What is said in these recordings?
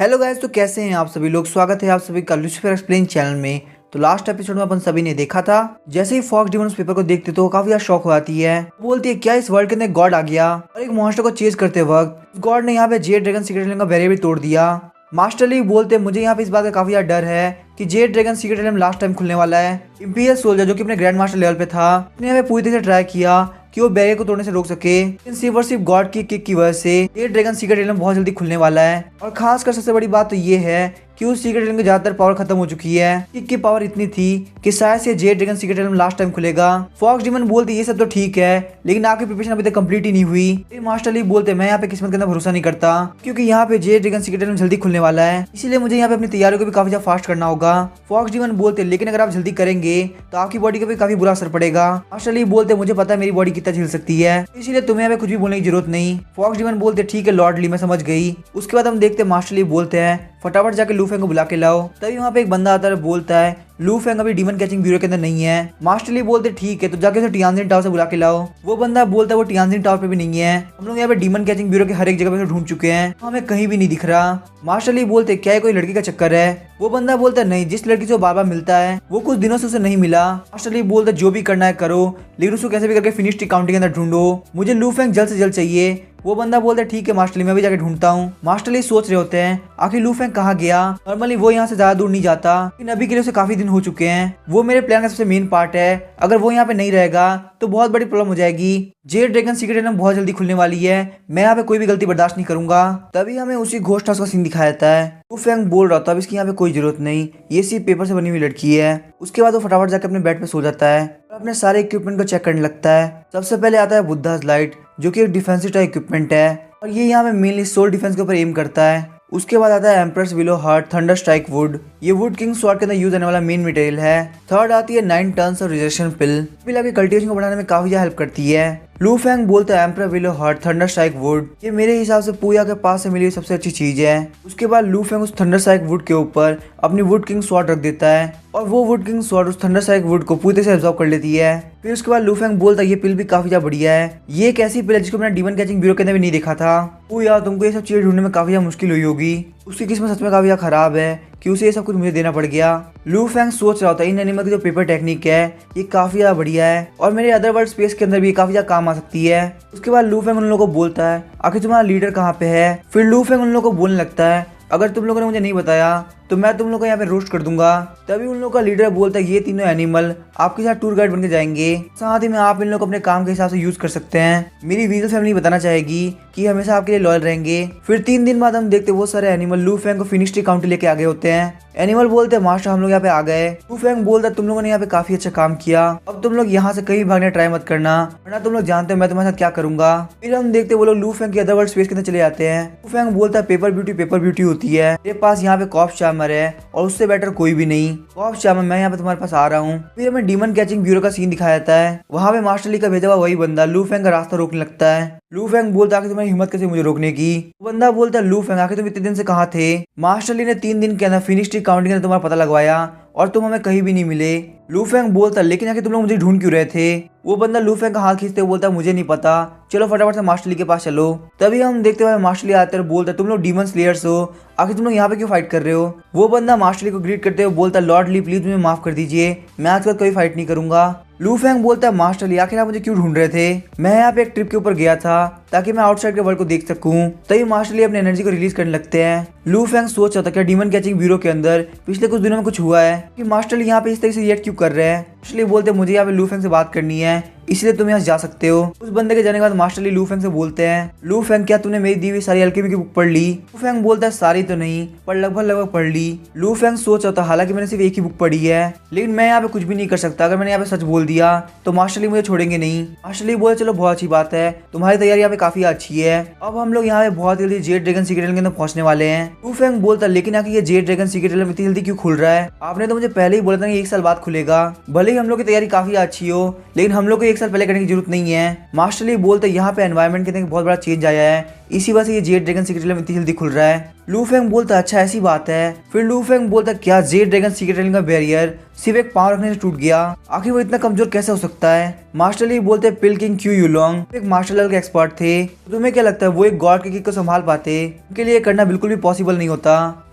Hello guys, तो कैसे हैं आप सभी लोग। स्वागत है आप सभी का लूसीफर एक्सप्लेन चैनल में। तो लास्ट एपिसोड में अपन सभी ने देखा था, जैसे ही फॉक्स डीमन उस पेपर को देखते तो वो काफी ज्यादा शॉक हो जाती है। बोलती है क्या इस वर्ल्ड के अंदर गॉड आ गया। और एक मॉन्स्टर को चेज करते वक्त गॉड ने यहाँ पे जेड ड्रैगन सीक्रेट एलिम का बैरियर भी तोड़ दिया। मास्टर ली बोलते मुझे यहाँ पे इस बात का काफी ज्यादा डर है कि Z dragon secret एलिम last time खुलने वाला है। इंपीरियल सोल्जर जो कि अपने ग्रैंड मास्टर लेवल पे था, उसने यहाँ पे पूरी तरह से ट्राई किया कि वो बैरियर को तोड़ने से रोक सके, लेकिन सिर्फ और सिर्फ गॉड की किक की वजह से ये ड्रैगन सीक्रेट एलिम बहुत जल्दी खुलने वाला है। और खासकर सबसे बड़ी बात तो ये है कि उस सीक्रेट एलिम की ज्यादातर पावर खत्म हो चुकी है। किक की पावर इतनी थी कि शायद से Z dragon secret एलिम last time खुलेगा। फॉक्स डीमन बोलते ये सब तो ठीक है, लेकिन आपकी प्रिपरेशन अभी तक कंप्लीट ही नहीं हुई। मास्टर ली बोलते मैं यहाँ पे किस्मत के अंदर भरोसा नहीं करता, क्योंकि यहाँ पे जेड ड्रैगन सीक्रेट एलिम जल्दी खुलने वाला है, इसीलिए मुझे यहाँ पे अपनी तैयारियों को भी काफी ज्यादा फास्ट करना होगा। फॉक्स डीमन बोलते लेकिन अगर आप जल्दी करेंगे तो आपकी बॉडी का भी काफी बुरा असर पड़ेगा। मास्टर ली बोलते मुझे पता है मेरी बॉडी कितना झेल सकती है, इसीलिए तुम्हें हमें कुछ भी बोलने की जरूरत नहीं। फॉक्स डीमन बोलते ठीक है लॉर्ड ली, मैं समझ गई। उसके बाद हम देखते मास्टर ली बोलते हैं फटाफट जाके लू फेंग को बुला के लाओ। तभी वहाँ पे एक बंदा आता है, बोलता है लू फेंग अभी डीमन कैचिंग ब्यूरो के अंदर नहीं है। मास्टर ली बोलते ठीक है तो जाके उसे टियानजिन टावर से बुला के लाओ। वो बंदा बोलता है वो टियानजिन टावर पे भी नहीं है, हम लोग यहाँ पे डीमन कैचिंग ब्यूरो के हर एक जगह पे ढूंढ चुके हैं, हमें कहीं भी नहीं दिख रहा। मास्टर ली बोलते क्या कोई लड़की का चक्कर है। वो बंदा बोलता है नहीं, जिस लड़की से बार बार मिलता है वो कुछ दिनों से उसे नहीं मिला। मास्टर ली बोलता जो भी करना है करो, लेकिन उसको कैसे भी करके फिनिश टी काउंटिंग के अंदर ढूंढो, मुझे लू फेंग जल्द से जल्द चाहिए। वो बंदा बोलता है ठीक है मास्टर ली, मैं भी जाके ढूंढता हूँ। मास्टर ली सोच रहे होते हैं आखिर लू फेंग कहाँ गया। नॉर्मली वो यहाँ से ज्यादा दूर नहीं जाता, लेकिन अभी के लिए उसे काफी दिन हो चुके हैं। वो मेरे प्लान का सबसे मेन पार्ट है, अगर वो यहाँ पे नहीं रहेगा तो बहुत बड़ी प्रॉब्लम हो जाएगी। जेड ड्रैगन सीक्रेट एलिम बहुत जल्दी खुलने वाली है, मैं यहाँ पे कोई भी गलती बर्दाश्त नहीं करूंगा। तभी हमें उसी घोस्ट हाउस का सीन दिखाया जाता है। लू फेंग बोल रहा था अब इसकी यहाँ पे कोई जरूरत नहीं, ये सिर्फ पेपर से बनी हुई लड़की है। उसके बाद वो फटाफट जाकर अपने बेड पे सो जाता है और अपने सारे इक्विपमेंट को चेक करने लगता है। सबसे पहले आता है बुद्धास लाइट, जो कि एक डिफेंसिव टाइप इक्विपमेंट है और ये यहाँ पे मेनली सोल डिफेंस के ऊपर एम करता है। उसके बाद आता है empress willow heart thunder strike would, ये वुड किंग स्वॉर्ड के अंदर यूज होने वाला मेन मटेरियल है। थर्ड आती है 9 टर्न्स ऑफ रिजेक्शन पिल आपकी कल्टीवेशन को बढ़ाने में काफी ज्यादा हेल्प करती है। लू फेंग बोलता है empress willow heart thunder strike would, ये मेरे हिसाब से पूजा के पास से मिली हुई सबसे अच्छी चीज है। उसके बाद लू फेंग उस थंडर स्ट्राइक वुड के ऊपर अपनी वुड किंग स्वॉर्ड रख देता है और वो वुड किंग स्वॉर्ड उस थंडर स्ट्राइक वुड को पूरी तरह से एब्जॉर्ब कर लेती है। फिर उसके बाद लू फेंग बोलता है ये पिल भी काफी ज्यादा बढ़िया है, ये एक ऐसी पिल है जिसको मैंने डीमन कैचिंग ब्यूरो के अंदर भी नहीं देखा था। वो यार तुमको ये सब चीजें ढूंढने में काफी ज्यादा मुश्किल हुई होगी, उसकी किस्मत सच में काफी ज्यादा खराब है कि उसे ये सब कुछ मुझे देना पड़ गया। लू फेंग सोच रहा होता है इन एनिमल की जो पेपर टेक्निक है ये काफी ज्यादा बढ़िया है और मेरे अदर वर्ल्ड स्पेस के अंदर भी काफी ज्यादा काम आ सकती है। उसके बाद लू फेंग उन लोगों को बोलता है आखिर तुम्हारा लीडर कहाँ पे है। फिर लू फेंग उन लोगों को बोलने लगता है अगर तुम लोगों ने मुझे नहीं बताया तो मैं तुम लोग को यहाँ पे रोस्ट कर दूंगा। तभी उन लोगों का लीडर बोलता है ये तीनों एनिमल आपके साथ टूर गाइड बनके जाएंगे, साथ ही में आप इन लोग को अपने काम के हिसाब से यूज कर सकते हैं। मेरी वीजल फैमिली बताना चाहेगी कि हमेशा आपके लिए लॉयल रहेंगे। फिर 3 दिन बाद हम देखते वो सारे एनिमल लू फेंग को फिनिश टी काउंटी लेके आगे होते हैं। एनिमल बोलते हैं मास्टर हम लोग यहाँ पे आ गए। लू फेंग बोलता है तुम लोगों ने यहाँ पे काफी अच्छा काम किया, अब तुम लोग यहाँ से कहीं भागने ट्राई मत करना, वरना तुम लोग जानते हो मैं तुम्हारे साथ क्या करूंगा। फिर हम देखते वो लोग लू फेंग के अदर वर्ल्ड स्पेस के अंदर चले जाते हैं। लू फेंग बोलता है पेपर ब्यूटी होती है, मेरे पास यहाँ पे कॉप्स चार्मर है और उससे बेटर कोई भी नहीं। कॉप्स चार्मर मैं यहाँ पे तुम्हारे पास आ रहा हूँ। फिर हमें डीमन कैचिंग ब्यूरो का सीन दिखाया जाता है, वहाँ पे मास्टर ली का भेजा हुआ वही बंदा लू फेंग का रास्ता रोकने लगता है। लू फेंग बोलता है तुम्हारी हिम्मत कैसे मुझे रोकने की। वो बंदा बोलता है लू फेंग आखिर तुम इतने दिन से कहाँ थे। मास्टर ली ने 3 दिन के अंदर फिनिश टी काउंटिंग के अंदर तुम्हारा पता लगवाया और तुम हमें कहीं भी नहीं मिले। लू फेंग बोलता लेकिन आखिर तुम लोग मुझे ढूंढ क्यों रहे थे। वो बंदा लू फेंग का हाथ खींचते हुए बोलता मुझे नहीं पता, चलो फटाफट से मास्टर ली के पास चलो। तभी हम देखते हुए मास्टर ली आते हैं, बोलता तुम लोग डीमन स्लेयर्स हो, आखिर तुम लोग यहाँ पे क्यों फाइट कर रहे हो। वो बंदा मास्टर ली को ग्रीट करते हुए बोलता लॉर्ड ली प्लीज मुझे माफ कर दीजिए, मैं आज के बाद कोई फाइट नहीं करूंगा। लू फेंग बोलता है मास्टर ली आखिर आप मुझे क्यों ढूंढ रहे थे, मैं यहाँ पे एक ट्रिप के ऊपर गया था ताकि मैं आउटसाइड के वर्ल्ड को देख सकूं। तभी मास्टर ली अपनी एनर्जी को रिलीज करने लगते हैं। लू फेंग सोच रहा था क्या डीमन कैचिंग ब्यूरो के अंदर पिछले कुछ दिनों में कुछ हुआ है कि मास्टर ली यहाँ पे इस तरह से रिएक्ट क्यों कर रहे हैं। मास्टर ली बोलते मुझे यहाँ पे लू फेंग से बात करनी है, इसलिए तुम यहाँ जा सकते हो। उस बंदे के जाने के बाद मास्टर ली लू फेंग से बोलते हैं लू फेंग क्या तूने मेरी दी हुई सारी अल्केमी की बुक पढ़ ली। लू फेंग बोलता है सारी तो नहीं पर लगभग पढ़ ली। लू फेंग सोच रहा था हालांकि मैंने सिर्फ एक ही बुक पढ़ी है, लेकिन मैं यहाँ पे कुछ भी नहीं कर सकता, अगर मैंने यहाँ पे सच बोल दिया तो मास्टर ली मुझे छोड़ेंगे नहीं। मास्टर ली बोले चलो बहुत अच्छी बात है, तुम्हारी तैयारी यहाँ पे काफी अच्छी है, अब हम लोग यहाँ पे बहुत जल्दी जेड ड्रैगन सीक्रेट एलिम के अंदर पहुंचने वाले हैं। लू फेंग बोलता लेकिन आखिर ये जेड ड्रैगन सीक्रेट एलिम इतनी जल्दी क्यों खुल रहा है, आपने तो मुझे पहले ही बोला था कि 1 साल बाद खुलेगा। भले ही हम लोग की तैयारी काफी अच्छी हो, लेकिन हम लोग को 1 साल पहले करने की जरूरत नहीं है। मास्टर ली बोलते यहाँ पे एनवायरनमेंट के अंदर बहुत बड़ा चेंज आया है, इसी वजह से ये जेड ड्रैगन सीक्रेट रियलम इतनी जल्दी खुल रहा है। लू फेंग बोलता अच्छा ऐसी बात है। फिर लू फेंग बोलता क्या जेड ड्रैगन सीक्रेट रियलम का बैरियर सिर्फ एक पाँव रखने से टूट गया, आखिर वो इतना कमजोर कैसे हो सकता है। मास्टर ली बोलते पिल किंग क्यू यूलोंग एक मार्शल लेवल के एक्सपर्ट थे, तो तुम्हें क्या लगता है वो एक गॉड के किक को संभाल पाते? उनके लिए करना बिल्कुल भी पॉसिबल नहीं होता।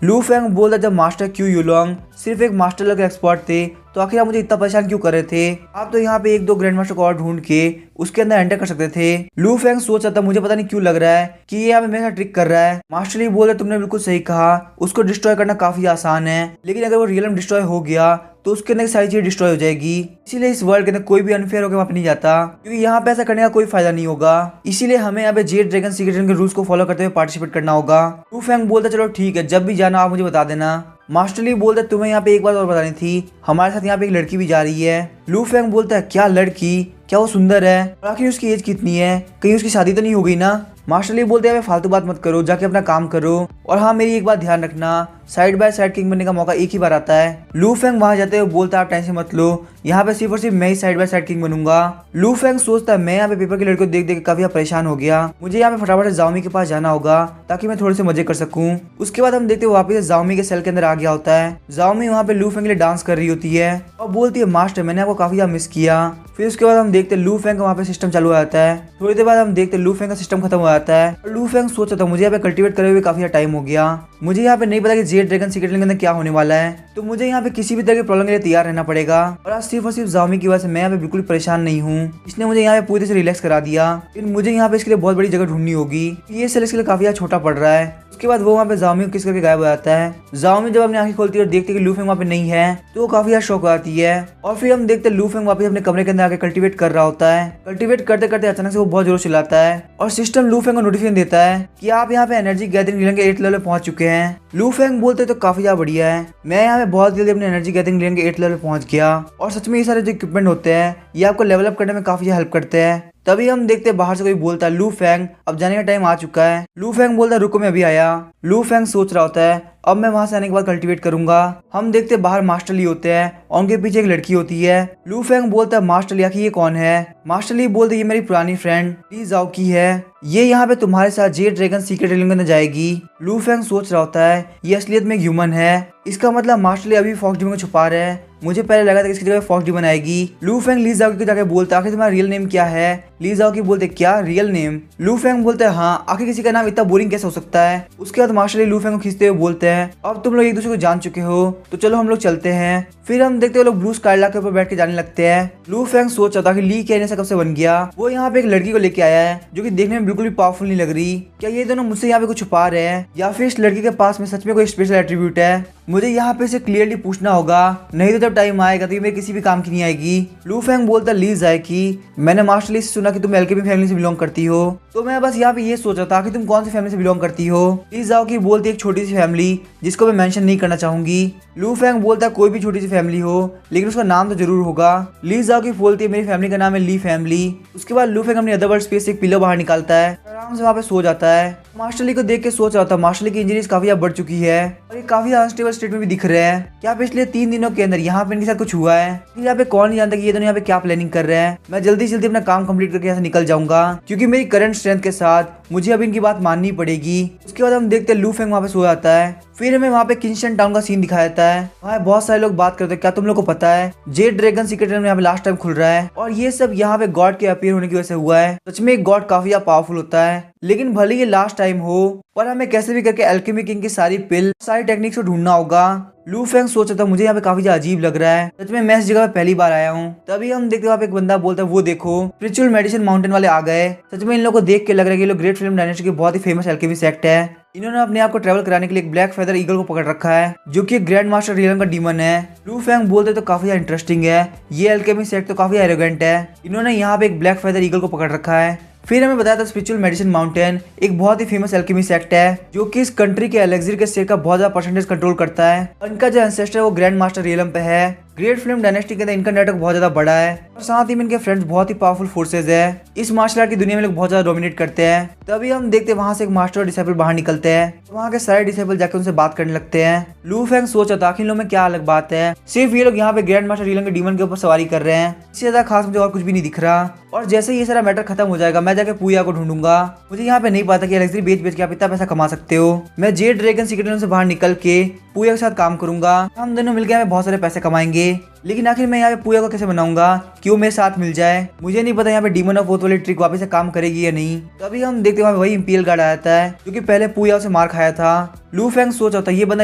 लू फेंग बोलता जब मास्टर क्यू यूलोंग सिर्फ एक मास्टर लेवल के एक्सपर्ट थे तो आखिर आप मुझे इतना परेशान क्यों कर रहे थे? आप तो यहाँ पे 1-2 ग्रैंड मास्टर को और ढूंढ के उसके अंदर एंटर कर सकते थे। लू फेंग सोच रहा था मुझे पता नहीं क्यों लग रहा है कि ये यहाँ पे मेरे साथ ट्रिक कर रहा है। मास्टर ली बोल रहे तुमने बिल्कुल सही कहा, उसको डिस्ट्रॉय करना काफी आसान है, लेकिन अगर वो रियलम डिस्ट्रॉय हो गया तो उसके अंदर सारी चीजें डिस्ट्रॉय हो जाएगी। इसीलिए इस वर्ल्ड के अंदर कोई भी अनफेयर होकर वहाँ पे नहीं जाता, क्योंकि यहाँ पे ऐसा करने का कोई फायदा नहीं होगा। इसीलिए हमें यहाँ पे जेड ड्रैगन सीक्रेट के रूल्स को फॉलो करते हुए पार्टिसिपेट करना होगा। लू फेंग बोलता चलो ठीक है, जब भी जाना आप मुझे बता देना। मास्टर ली बोलता तुम्हें यहाँ पे एक बात और बतानी थी, हमारे साथ यहाँ पे एक लड़की भी जा रही है। लू फेंग बोलता है क्या लड़की? क्या वो सुंदर है? और आखिर उसकी एज कितनी है? कहीं उसकी शादी तो नहीं हो गई ना? मास्टर ली बोलते हैं फालतू बात मत करो, जाके अपना काम करो। और हाँ मेरी एक बात ध्यान रखना, साइड बाय साइड किंग बनने का मौका एक ही बार आता है। लू फेंग वहां जाते हुए बोलता है आप टेंशन मत लो, यहाँ पे सिर्फ और सिर्फ मैं ही साइड बाय साइड किंग बनूंगा। लू फेंग सोचता है मैं यहाँ पे पेपर की लड़की को देख देख काफी परेशान हो गया, मुझे यहाँ पे फटाफट जाओमी के पास जाना होगा ताकि मैं थोड़े से मजे कर सकूं। उसके बाद हम देखते हैं वापस जाओमी के सेल के अंदर आ गया होता है। जाओमी वहाँ पे लू फेंग के लिए डांस कर रही होती है और बोलती है मास्टर मैंने आपको काफी ज्यादा मिस किया। फिर उसके बाद हम देखते हैं लू फेंग का वहाँ पे सिस्टम चालू हो जाता है। थोड़ी देर बाद हम देखते हैं लू फेंग का सिस्टम खत्म हो जाता है और लू फेंग सोच रहा था मुझे यहाँ पे कल्टीवेट करे हुए काफी टाइम हो गया, मुझे यहाँ पे नहीं पता कि जेड ड्रैगन सीक्रेट के अंदर क्या होने वाला है, तो मुझे यहाँ पे किसी भी तरह की प्रॉब्लम के लिए तैयार रहना पड़ेगा। और आज सिर्फ और सिर्फ जाओमी की वजह से मैं यहाँ पे बिल्कुल परेशान नहीं हूँ, इसने मुझे यहाँ पे पूरी तरह से रिलैक्स करा दिया। लेकिन मुझे यहाँ पे इसके लिए बहुत बड़ी जगह ढूंढनी होगी, ये सेल इसके लिए काफी ज्यादा छोटा पड़ रहा है। उसके बाद वो वहाँ पे जाओमी को किस करके गायब हो जाता है। जाओमी जब अपनी आंखें खोलती है और देखती है कि लू फेंग वहाँ पे नहीं है तो वो काफी ज्यादा शॉक हो जाती है। और फिर हम देखते हैं लू फेंग वापस अपने कमरे के अंदर आके कल्टीवेट कर रहा होता है। कल्टीवेट करते करते अचानक से वो बहुत जोर से चिल्लाता है और सिस्टम लू फेंग को नोटिफिकेशन देता है कि आप यहाँ पे एनर्जी गैदरिंग रियलम के 8 लेवल पे पहुंच चुके हैं। लू फेंग बोलते तो काफी ज्यादा बढ़िया है, मैं यहाँ पे बहुत जल्दी अपने एनर्जी गैदरिंग रियलम के 8 लेवल पे पहुंच गया। और सच में ये सारे जो इक्विपमेंट होते हैं ये आपको लेवल अप करने में काफी हेल्प करते हैं। तभी हम देखते हैं बाहर से कोई बोलता है लू फेंग अब जाने का टाइम आ चुका है। लू फेंग बोलता है रुको मैं अभी आया। लू फेंग सोच रहा होता है अब मैं वहां से आने के बाद कल्टीवेट करूंगा। हम देखते हैं बाहर मास्टर ली होते हैं और उनके पीछे एक लड़की होती है। लू फेंग बोलता है मास्टर ली आखिर ये कौन है? मास्टर ली बोलते ये मेरी पुरानी फ्रेंड ली जाओ की है, ये यहाँ पे तुम्हारे साथ जेड ड्रैगन सीक्रेट रियलम में जाएगी। लू फेंग सोच रहा होता है ये असलियत में एक ह्यूमन है, इसका मतलब मास्टर ली अभी फॉक्स डीमन को छुपा रहे हैं, मुझे पहले लगा था कि इसकी जगह फॉक्स डीमन आएगी। लू फेंग ली जाओ की जाके बोलता आखिर तुम्हारा रियल नेम क्या है? ली जाओ की बोलते क्या रियल नेम? लू फेंग बोलते हैं हाँ, आखिर किसी का नाम इतना बोरिंग कैसे हो सकता है? उसके बाद मास्टर ली लू फेंग को खींचते हुए बोलते हैं अब तुम लोग एक दूसरे को जान चुके हो तो चलो हम लोग चलते हैं। फिर हम देखते हैं लोग ब्लू स्काई के ऊपर बैठ के जाने लगते हैं। लू फेंग सोच रहा था कि ली कहने से कब से बन गया, वो यहाँ पे एक लड़की को लेके आया है जो कि देखने में बिल्कुल भी पावरफुल नहीं लग रही। क्या ये दोनों मुझसे यहाँ पे कुछ छुपा रहे हैं या फिर इस लड़की के पास में सच में कोई स्पेशल एट्रीब्यूट है? मुझे यहाँ पे इसे क्लियरली पूछना होगा, नहीं तो जब टाइम आएगा तो ये मेरे किसी भी काम की नहीं आएगी। लू फेंग बोलता ली जाए कि मैंने मास्टर ली से सुना कि तुम एलकेमी फैमिली से बिलोंग करती हो, तो मैं बस यहाँ पे ये सोच रहा था कि तुम कौन सी फैमिली से बिलोंग करती हो। ली जाओ की बोलती एक छोटी सी फैमिली जिसको मैं मेंशन नहीं करना चाहूंगी। लू फेंग बोलता है कोई भी छोटी सी फैमिली हो लेकिन उसका नाम तो जरूर होगा। ली जाओ की बोलती है मेरी फैमिली का नाम है ली फैमिली। उसके बाद लू फेंग अपनी अदरवर्ल्ड स्पेस से एक पिलो बाहर निकालता है, आराम से वहाँ पे सो जाता है। मास्टर ली को देख के सोच रहा था मास्टर ली की इंजरीज काफी बढ़ चुकी है और ये काफी अनस्टेबल स्टेट में भी दिख रहे हैं। क्या पिछले 3 दिनों के अंदर यहाँ पे इनके साथ कुछ हुआ है? यहाँ पे कौन नहीं जानता कि ये दोनों यहाँ पे क्या प्लानिंग कर रहे हैं। मैं जल्दी जल्दी अपना काम कंप्लीट करके यहाँ से निकल जाऊंगा क्योंकि मेरी करंट स्ट्रेंथ के साथ मुझे अब इनकी बात माननी पड़ेगी। उसके बाद हम देखते हैं लू फेंग वहाँ पे सो जाता है। फिर हमें वहाँ पे किंगस्टन टाउन का सीन दिखाया जाता है। वहाँ बहुत सारे लोग बात करते हैं क्या तुम लोग को पता है जेड ड्रैगन सीक्रेट रियलम यहाँ पे लास्ट टाइम खुल रहा है और ये सब यहाँ पे गॉड के अपीयर होने की वजह से हुआ है। सच में एक गॉड काफी पावरफुल होता है, लेकिन भले ये लास्ट टाइम हो पर हमें कैसे भी करके एल्केमी किंग की सारी पिल सारी टेक्निक्स को ढूंढना होगा। लू फेंग सोचा था मुझे यहाँ पे काफी अजीब लग रहा है, सच में मैं इस जगह पे पहली बार आया हूँ। तभी हम देखते हैं एक बंदा बोलता है वो देखो स्पिरिचुअल मेडिसिन माउंटेन वाले आ गए। सच में इन लोगों को देख के लग रहा है कि ये लोग ग्रेट फिल्म डायनेस्टी के बहुत ही फेमस एल्केमी सेक्ट है। इन्होंने अपने आप को ट्रैवल कराने के लिए एक ब्लैक फेदर ईगल को पकड़ रखा है जो कि ग्रैंड मास्टर रियलम का डीमन है। लू फेंग बोलते तो काफी इंटरेस्टिंग है, ये एल्केमी सेक्ट तो काफी एरोगेंट है, इन्होंने यहाँ पे एक ब्लैक फेदर ईगल को पकड़ रखा है। फिर हमें बताया था स्पिरिचुअल मेडिसिन माउंटेन एक बहुत ही फेमस एल्केमी सेक्ट है जो कि इस कंट्री के एलेक्सिर के स्टेट का बहुत ज्यादा परसेंटेज कंट्रोल करता है और इनका जो एंसेस्टर है वो ग्रैंड मास्टर रियलम पे है। ग्रेट फिल्म डायनेस्टी के अंदर इनका नेटवर्क बहुत ज्यादा बड़ा है। साथ ही में इनके फ्रेंड्स बहुत ही पावरफुल फोर्सेज है। इस मार्शल आर्ट की दुनिया में लोग बहुत ज्यादा डोमिनेट करते हैं। तभी हम देखते हैं वहां से एक मास्टर और डिसेबल बाहर निकलते हैं। वहाँ के सारे डिसेबल जाके उनसे बात करने लगते हैं। लू फेंग सोचा था कि इन लोगों में क्या अलग बात है, सिर्फ ये लोग यहाँ पे ग्रैंड मास्टर रीलन के डीमन के ऊपर सवारी कर रहे हैं। इससे ज्यादा खास मुझे और कुछ भी नहीं दिख रहा। और जैसे ही ये सारा मैटर खत्म हो जाएगा मैं जाके पूजा को ढूंढूंगा। मुझे यहाँ पे नहीं पता कि एलेक्सी बेच बेच के आप इतना पैसा कमा सकते हो। मैं जेड ड्रैगन सीक्रेट रूम से बाहर निकल के पूजा के साथ काम करूंगा। हम दोनों मिलकर यहाँ पे बहुत सारे पैसे कमाएंगे। लेकिन आखिर मैं यहाँ पे पूजा को कैसे बनाऊंगा कि वो मेरे साथ मिल जाए। मुझे नहीं पता यहाँ पे डीमन ऑफ ओथ वाली ट्रिक वापस से काम करेगी या नहीं। तभी हम देखते हैं वही इंपीरियल गार्ड आ जाता है जो कि पहले पूजा से मार खाया था। लू फेंग सोच रहा था ये बंदा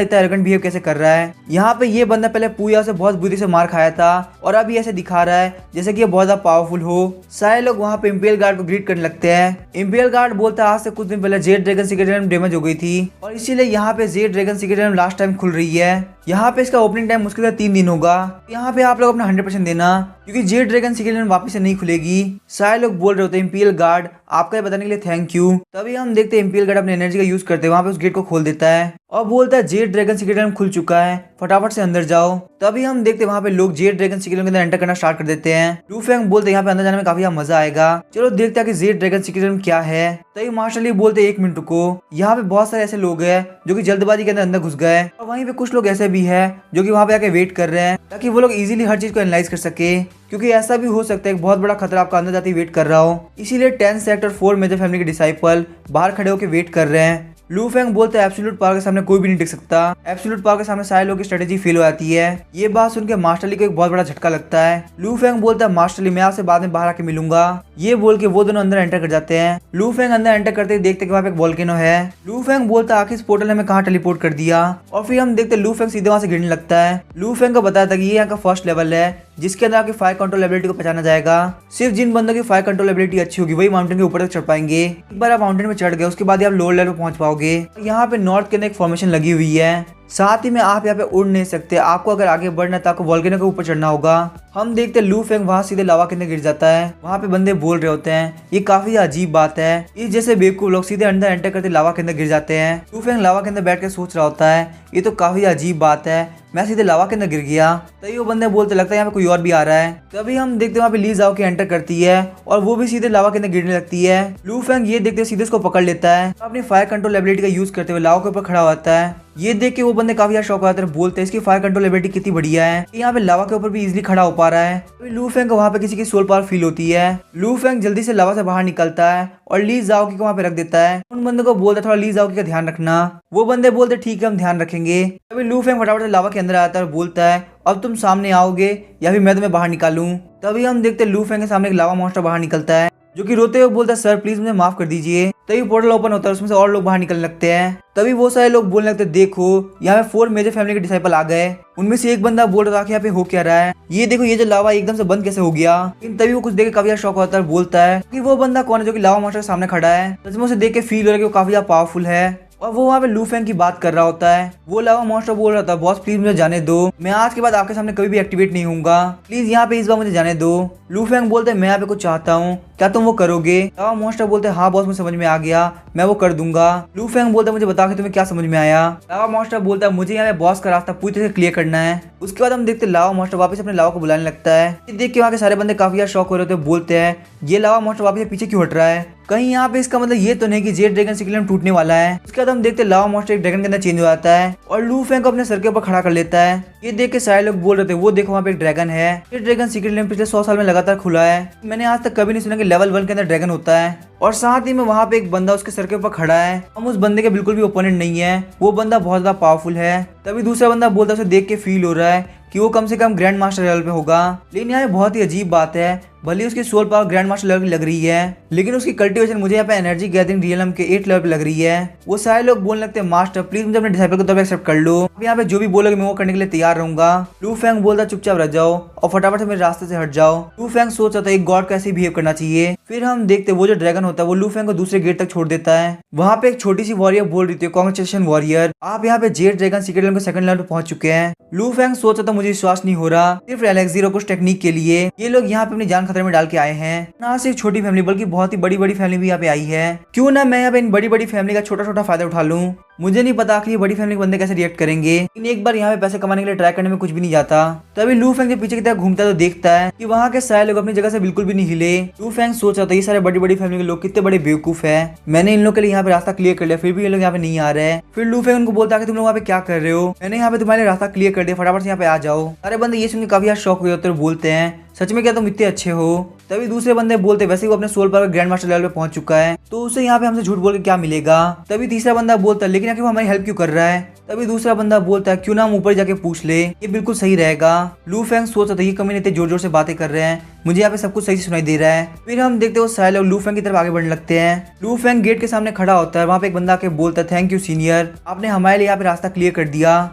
इतना एरोगेंट बिहेव कैसे कर रहा है। यहाँ पे ये बंदा पहले पूजा से बहुत बुद्धि से मार खाया था और अभी ऐसे दिखा रहा है जैसे कि ये बहुत ज्यादा पावरफुल हो। सारे लोग वहाँ पे इंपीरियल गार्ड को ग्रीट करने लगते हैं। इंपीरियल गार्ड बोलता है आज से कुछ दिन पहले Z dragon secret room damage हो गई थी और इसीलिए यहाँ पे Z dragon secret room last time खुल रही है। यहाँ पे इसका ओपनिंग टाइम मुश्किल से 3 दिन होगा। यहाँ पे आप लोग अपना 100% देना क्योंकि जेड ड्रैगन सीक्रेट रूम वापस से नहीं खुलेगी। सारे लोग बोल रहे होते हैं इंपीरियल गार्ड आपका ये बताने के लिए थैंक यू। तभी हम देखते हैं इंपीरियल गार्ड अपनी एनर्जी का यूज करते हैं वहाँ पे उस गेट को खोल देता है और बोलता है जेड ड्रैगन सीक्रेट रूम खुल चुका है, फटाफट से अंदर जाओ। तभी हम देखते हैं वहाँ पे लोग जेड ड्रैगन सीक्रेट रूम के अंदर एंटर करना स्टार्ट कर देते हैं। लू फेंग बोलते हैं यहाँ पे अंदर जाने में काफी मजा आएगा, चलो देखते हैं कि जेड ड्रैगन सीक्रेट रूम क्या है। तभी मार्शल ली बोलते 1 मिनट रुको, यहाँ पे बहुत सारे ऐसे लोग हैं जो कि जल्दबाजी के अंदर घुस गए और वहीं पे कुछ लोग ऐसे भी है जो कि वहाँ पे आके वेट कर रहे हैं ताकि वो लोग इजीली हर चीज को एनालाइज कर सके, क्योंकि ऐसा भी हो सकता है एक बहुत बड़ा खतरा आपका अंदर जाते ही वेट कर रहा हो। इसीलिए 10 सेक्टर 4 मेजर फैमिली के डिसाइपल बाहर खड़े होकर वेट कर रहे हैं। लू फेंग बोलते हैं एब्सोल्यूट पावर के सामने कोई भी नहीं टिक सकता, एब्सोल्यूट पावर के सामने सारे लोगों की स्ट्रेटेजी फेल हो जाती है। ये बात सुनकर मास्टर ली को एक बहुत बड़ा झटका लगता है। लू फेंग बोलता है मास्टर ली मैं आपसे बाद में बाहर आके मिलूंगा। ये बोल के वो दोनों अंदर एंटर कर जाते हैं। लू फेंग अंदर एंटर करते ही देखते कि वहाँ पे एक वोल्केनो है। लू फेंग बोलता है आखिर इस पोर्टल ने हमें कहाँ टेलीपोर्ट कर दिया और फिर हम देखते लू फेंग सीधे वहाँ से गिरने लगता है। लू फेंग को बताया था कि ये यहाँ का फर्स्ट लेवल है जिसके अंदर आपकी फायर कंट्रोल एबिलिटी को पहचाना जाएगा। सिर्फ जिन बंदों की फायर कंट्रोल एबिलिटी अच्छी होगी वही माउंटेन के ऊपर तक चढ़ पाएंगे। एक बार आप माउंटेन में चढ़ गए उसके बाद आप लोअर लेवल पे पहुंच पाओगे। यहाँ पे नॉर्थ के अंदर एक फॉर्मेशन लगी हुई है, साथ ही में आप यहाँ पे उड़ नहीं सकते। आपको अगर आगे बढ़ना है तो आपको वोल्केनो के ऊपर चढ़ना होगा। हम देखते लू फेंग वहाँ सीधे लावा के अंदर गिर जाता है। वहाँ पे बंदे बोल रहे होते हैं ये काफी अजीब बात है, इस जैसे बेवकूफ लोग सीधे अंदर एंटर करते लावा के अंदर गिर जाते हैं। लू फेंग लावा के अंदर बैठ के सोच रहा होता है ये तो काफी अजीब बात है, मैं सीधे लावा के अंदर गिर गया। तभी वो बंदे बोलते लगता है यहाँ पे कोई और भी आ रहा है। तभी हम देखते वहाँ पे ली जाओ के एंटर करती है और वो भी सीधे लावा के अंदर गिरने लगती है। लू फेंग ये देखते सीधे उसको पकड़ लेता है, अपनी फायर कंट्रोल एबिलिटी का यूज करते हुए लावा के ऊपर खड़ा होता है। ये देख के वो बंदे काफी शौक आते हैं, बोलते हैं इसकी फायर कंट्रोल एबिलिटी कितनी बढ़िया है, यहाँ पे लावा के ऊपर भी इजीली खड़ा हो पा रहा है। तो लू फेंग को वहाँ पे किसी की सोल पावर फील होती है। लू फेंग जल्दी से लावा से बाहर निकलता है और ली जाओकी को वहाँ पे रख देता है। उन बंदों को बोलता है थोड़ा ली जाओकी का ध्यान रखना। वो बंदे बोलते ठीक है हम ध्यान रखेंगे। तभी लू फेंग फटाफट से लावा के अंदर आता है और बोलता है अब तुम सामने आओगे या फिर मैं तुम्हें बाहर निकालूं। तभी हम देखते लू फेंग के सामने एक लावा मॉन्स्टर बाहर निकलता है जो कि रोते हुए बोलता है सर प्लीज मुझे माफ कर दीजिए। तभी पोर्टल ओपन होता है, उसमें से और लोग बाहर निकलने लगते हैं। तभी वो सारे लोग बोलने लगते देखो यहाँ पे 4 मेजर फैमिली के डिसाइपल आ गए। उनमें से एक बंदा बोल रहा था कि यहाँ पे हो क्या रहा है, ये देखो ये जो लावा एकदम से बंद कैसे हो गया। लेकिन तभी वो कुछ देख के काफी शौक होता है, बोलता है कि वो बंदा कौन है जो कि लावा मॉन्स्टर के सामने खड़ा है। सच में उसे देख के फील हो रहा है कि वो काफी पावरफुल है और वो वहाँ पे लू फेंग की बात कर रहा होता है। वो लावा मॉन्स्टर बोल रहा था बॉस प्लीज मुझे जाने दो, मैं आज के बाद आपके सामने कभी भी एक्टिवेट नहीं होऊंगा, प्लीज यहाँ पे इस बार मुझे जाने दो। लू फेंग बोलते हैं मैं यहाँ पे कुछ चाहता हूँ, क्या तुम वो करोगे। लावा मॉन्स्टर बोलते हैं हाँ बॉस मुझे समझ में आ गया, मैं वो कर दूंगा। लू फेंग बोलता है मुझे बता के तुम्हें क्या समझ में आया। लावा मॉन्स्टर बोलता है मुझे यहाँ पे बॉस का रास्ता पूरी तरह से क्लियर करना है। उसके बाद हम देखते लावा मॉन्स्टर वापस अपने लावा को बुलाने लगता है। ये देख के वहाँ के सारे बंदे काफी शौक हो रहे होते, बोलते हैं ये लावा मॉन्स्टर वापस पीछे क्यों हट रहा है, कहीं यहाँ पे इसका मतलब ये तो नहीं कि जेड ड्रैगन सीक्रेट टूटने वाला है। उसके बाद हम देखते लावा मॉन्स्टर एक ड्रैगन के अंदर चेंज हो जाता है और लू फेंग को अपने सर के ऊपर खड़ा कर लेता है। ये देख के सारे लोग बोल रहे थे वो देखो वहाँ पे एक ड्रैगन है। ये ड्रैगन सीक्रेट लैंड पिछले 100 साल में लगातार खुला है, मैंने आज तक कभी नहीं सुना कि लेवल 1 के अंदर ड्रैगन होता है। और साथ ही में वहाँ पे एक बंदा उसके सर के ऊपर खड़ा है, हम उस बंदे के बिल्कुल भी ओपोनेंट नहीं है, वो बंदा बहुत ज्यादा पावरफुल है। तभी दूसरा बंदा बोलता है उसे देख के फील हो रहा है कि वो कम से कम ग्रैंड मास्टर लेवल पे होगा। लेकिन यहाँ बहुत ही अजीब बात है, भले उसकी soul power grand master level की लग रही है लेकिन उसकी कल्टीवेशन मुझे यहाँ पे एनर्जी गैदरिंग रियलम के 8 लेवल पे लग रही है। वो सारे लोग बोलने लगते हैं मास्टर प्लीज मुझे अपने डिसाइपल को तब एक्सेप्ट कर लो, अब यहाँ पे जो भी बोलोगे मैं वो करने के लिए तैयार रहूंगा। लू फेंग बोलता चुपचाप रह जाओ और फटाफट से मेरे रास्ते से हट जाओ। लू फेंग सोच रहा था एक गॉड कैसे बिहेव करना चाहिए। फिर हम देखते वो जो ड्रैगन होता है वो लू फेंग को दूसरे गेट तक छोड़ देता है। वहाँ पे एक छोटी सी वॉरियर बोल रही थी कांग्रेचुलेशन वॉरियर, आप यहाँ पे जेड ड्रैगन सीक्रेट लेवल के सेकंड लेवल पे पहुंच चुके हैं। लू फेंग सोच रहा था मुझे विश्वास नहीं हो रहा, सिर्फ एलेक्सीर कुछ टेक्निक के लिए ये लोग यहाँ पे अपनी जान खतरे में डाल के आए हैं। ना सिर्फ छोटी फैमिली बल्कि बहुत ही बड़ी बड़ी फैमिली भी यहाँ पे आई है, क्यों ना मैं यहाँ पे इन बड़ी बड़ी फैमिली का छोटा छोटा फायदा उठा लूं। मुझे नहीं पता कि ये बड़ी फैमिली के बंदे कैसे रिएक्ट करेंगे, लेकिन एक बार यहाँ पे पैसे कमाने के लिए ट्राई करने में कुछ भी नहीं जाता। तभी लू फेंग जब पीछे की तरफ घूमता है तो देखता है कि वहाँ के सारे लोग अपनी जगह से बिल्कुल भी नहीं हिले। लू फेंग सोच रहा था ये सारे बड़ी बड़ी फैमिली के लोग कितने बड़े बेवकूफ है, मैंने इन लोग के लिए यहाँ पे रास्ता क्लियर कर लिया, फिर भी ये लोग यहाँ पे नहीं आ रहे हैं। फिर लू फेंग उनको बोलता है कि तुम लोग वहाँ पे क्या कर रहे हो, मैंने यहाँ पे तुम्हारे रास्ता क्लियर कर दिया, फटाफट से यहाँ पे आ जाओ। सारे बंदे ये सुन के काफी शौक हुए होते हैं, बोलते हैं सच में क्या तुम इतने अच्छे हो। तभी दूसरे बंदे बोलते वैसे ही वो अपने soul power grand master level पे पहुंच चुका है, तो उसे यहाँ पे हमसे झूठ बोल के क्या मिलेगा। तभी तीसरा बंदा बोलता है लेकिन आखिर वो हमारी हेल्प क्यों कर रहा है। तभी दूसरा बंदा बोलता है क्यों ना हम ऊपर जाके पूछ ले, ये बिल्कुल सही रहेगा। लू फेंग सोच रहा था ये कमीने इतने जोर जोर से बातें कर रहे हैं, मुझे यहाँ पे सब कुछ सही से सुनाई दे रहा है। फिर हम देखते हो सारे लोग लू फेंग की तरफ आगे बढ़ने लगते हैं। लू फेंग गेट के सामने खड़ा होता है, वहाँ पे एक बंदा आके बोलता है थैंक यू सीनियर, आपने हमारे लिए यहाँ पे रास्ता क्लियर कर दिया।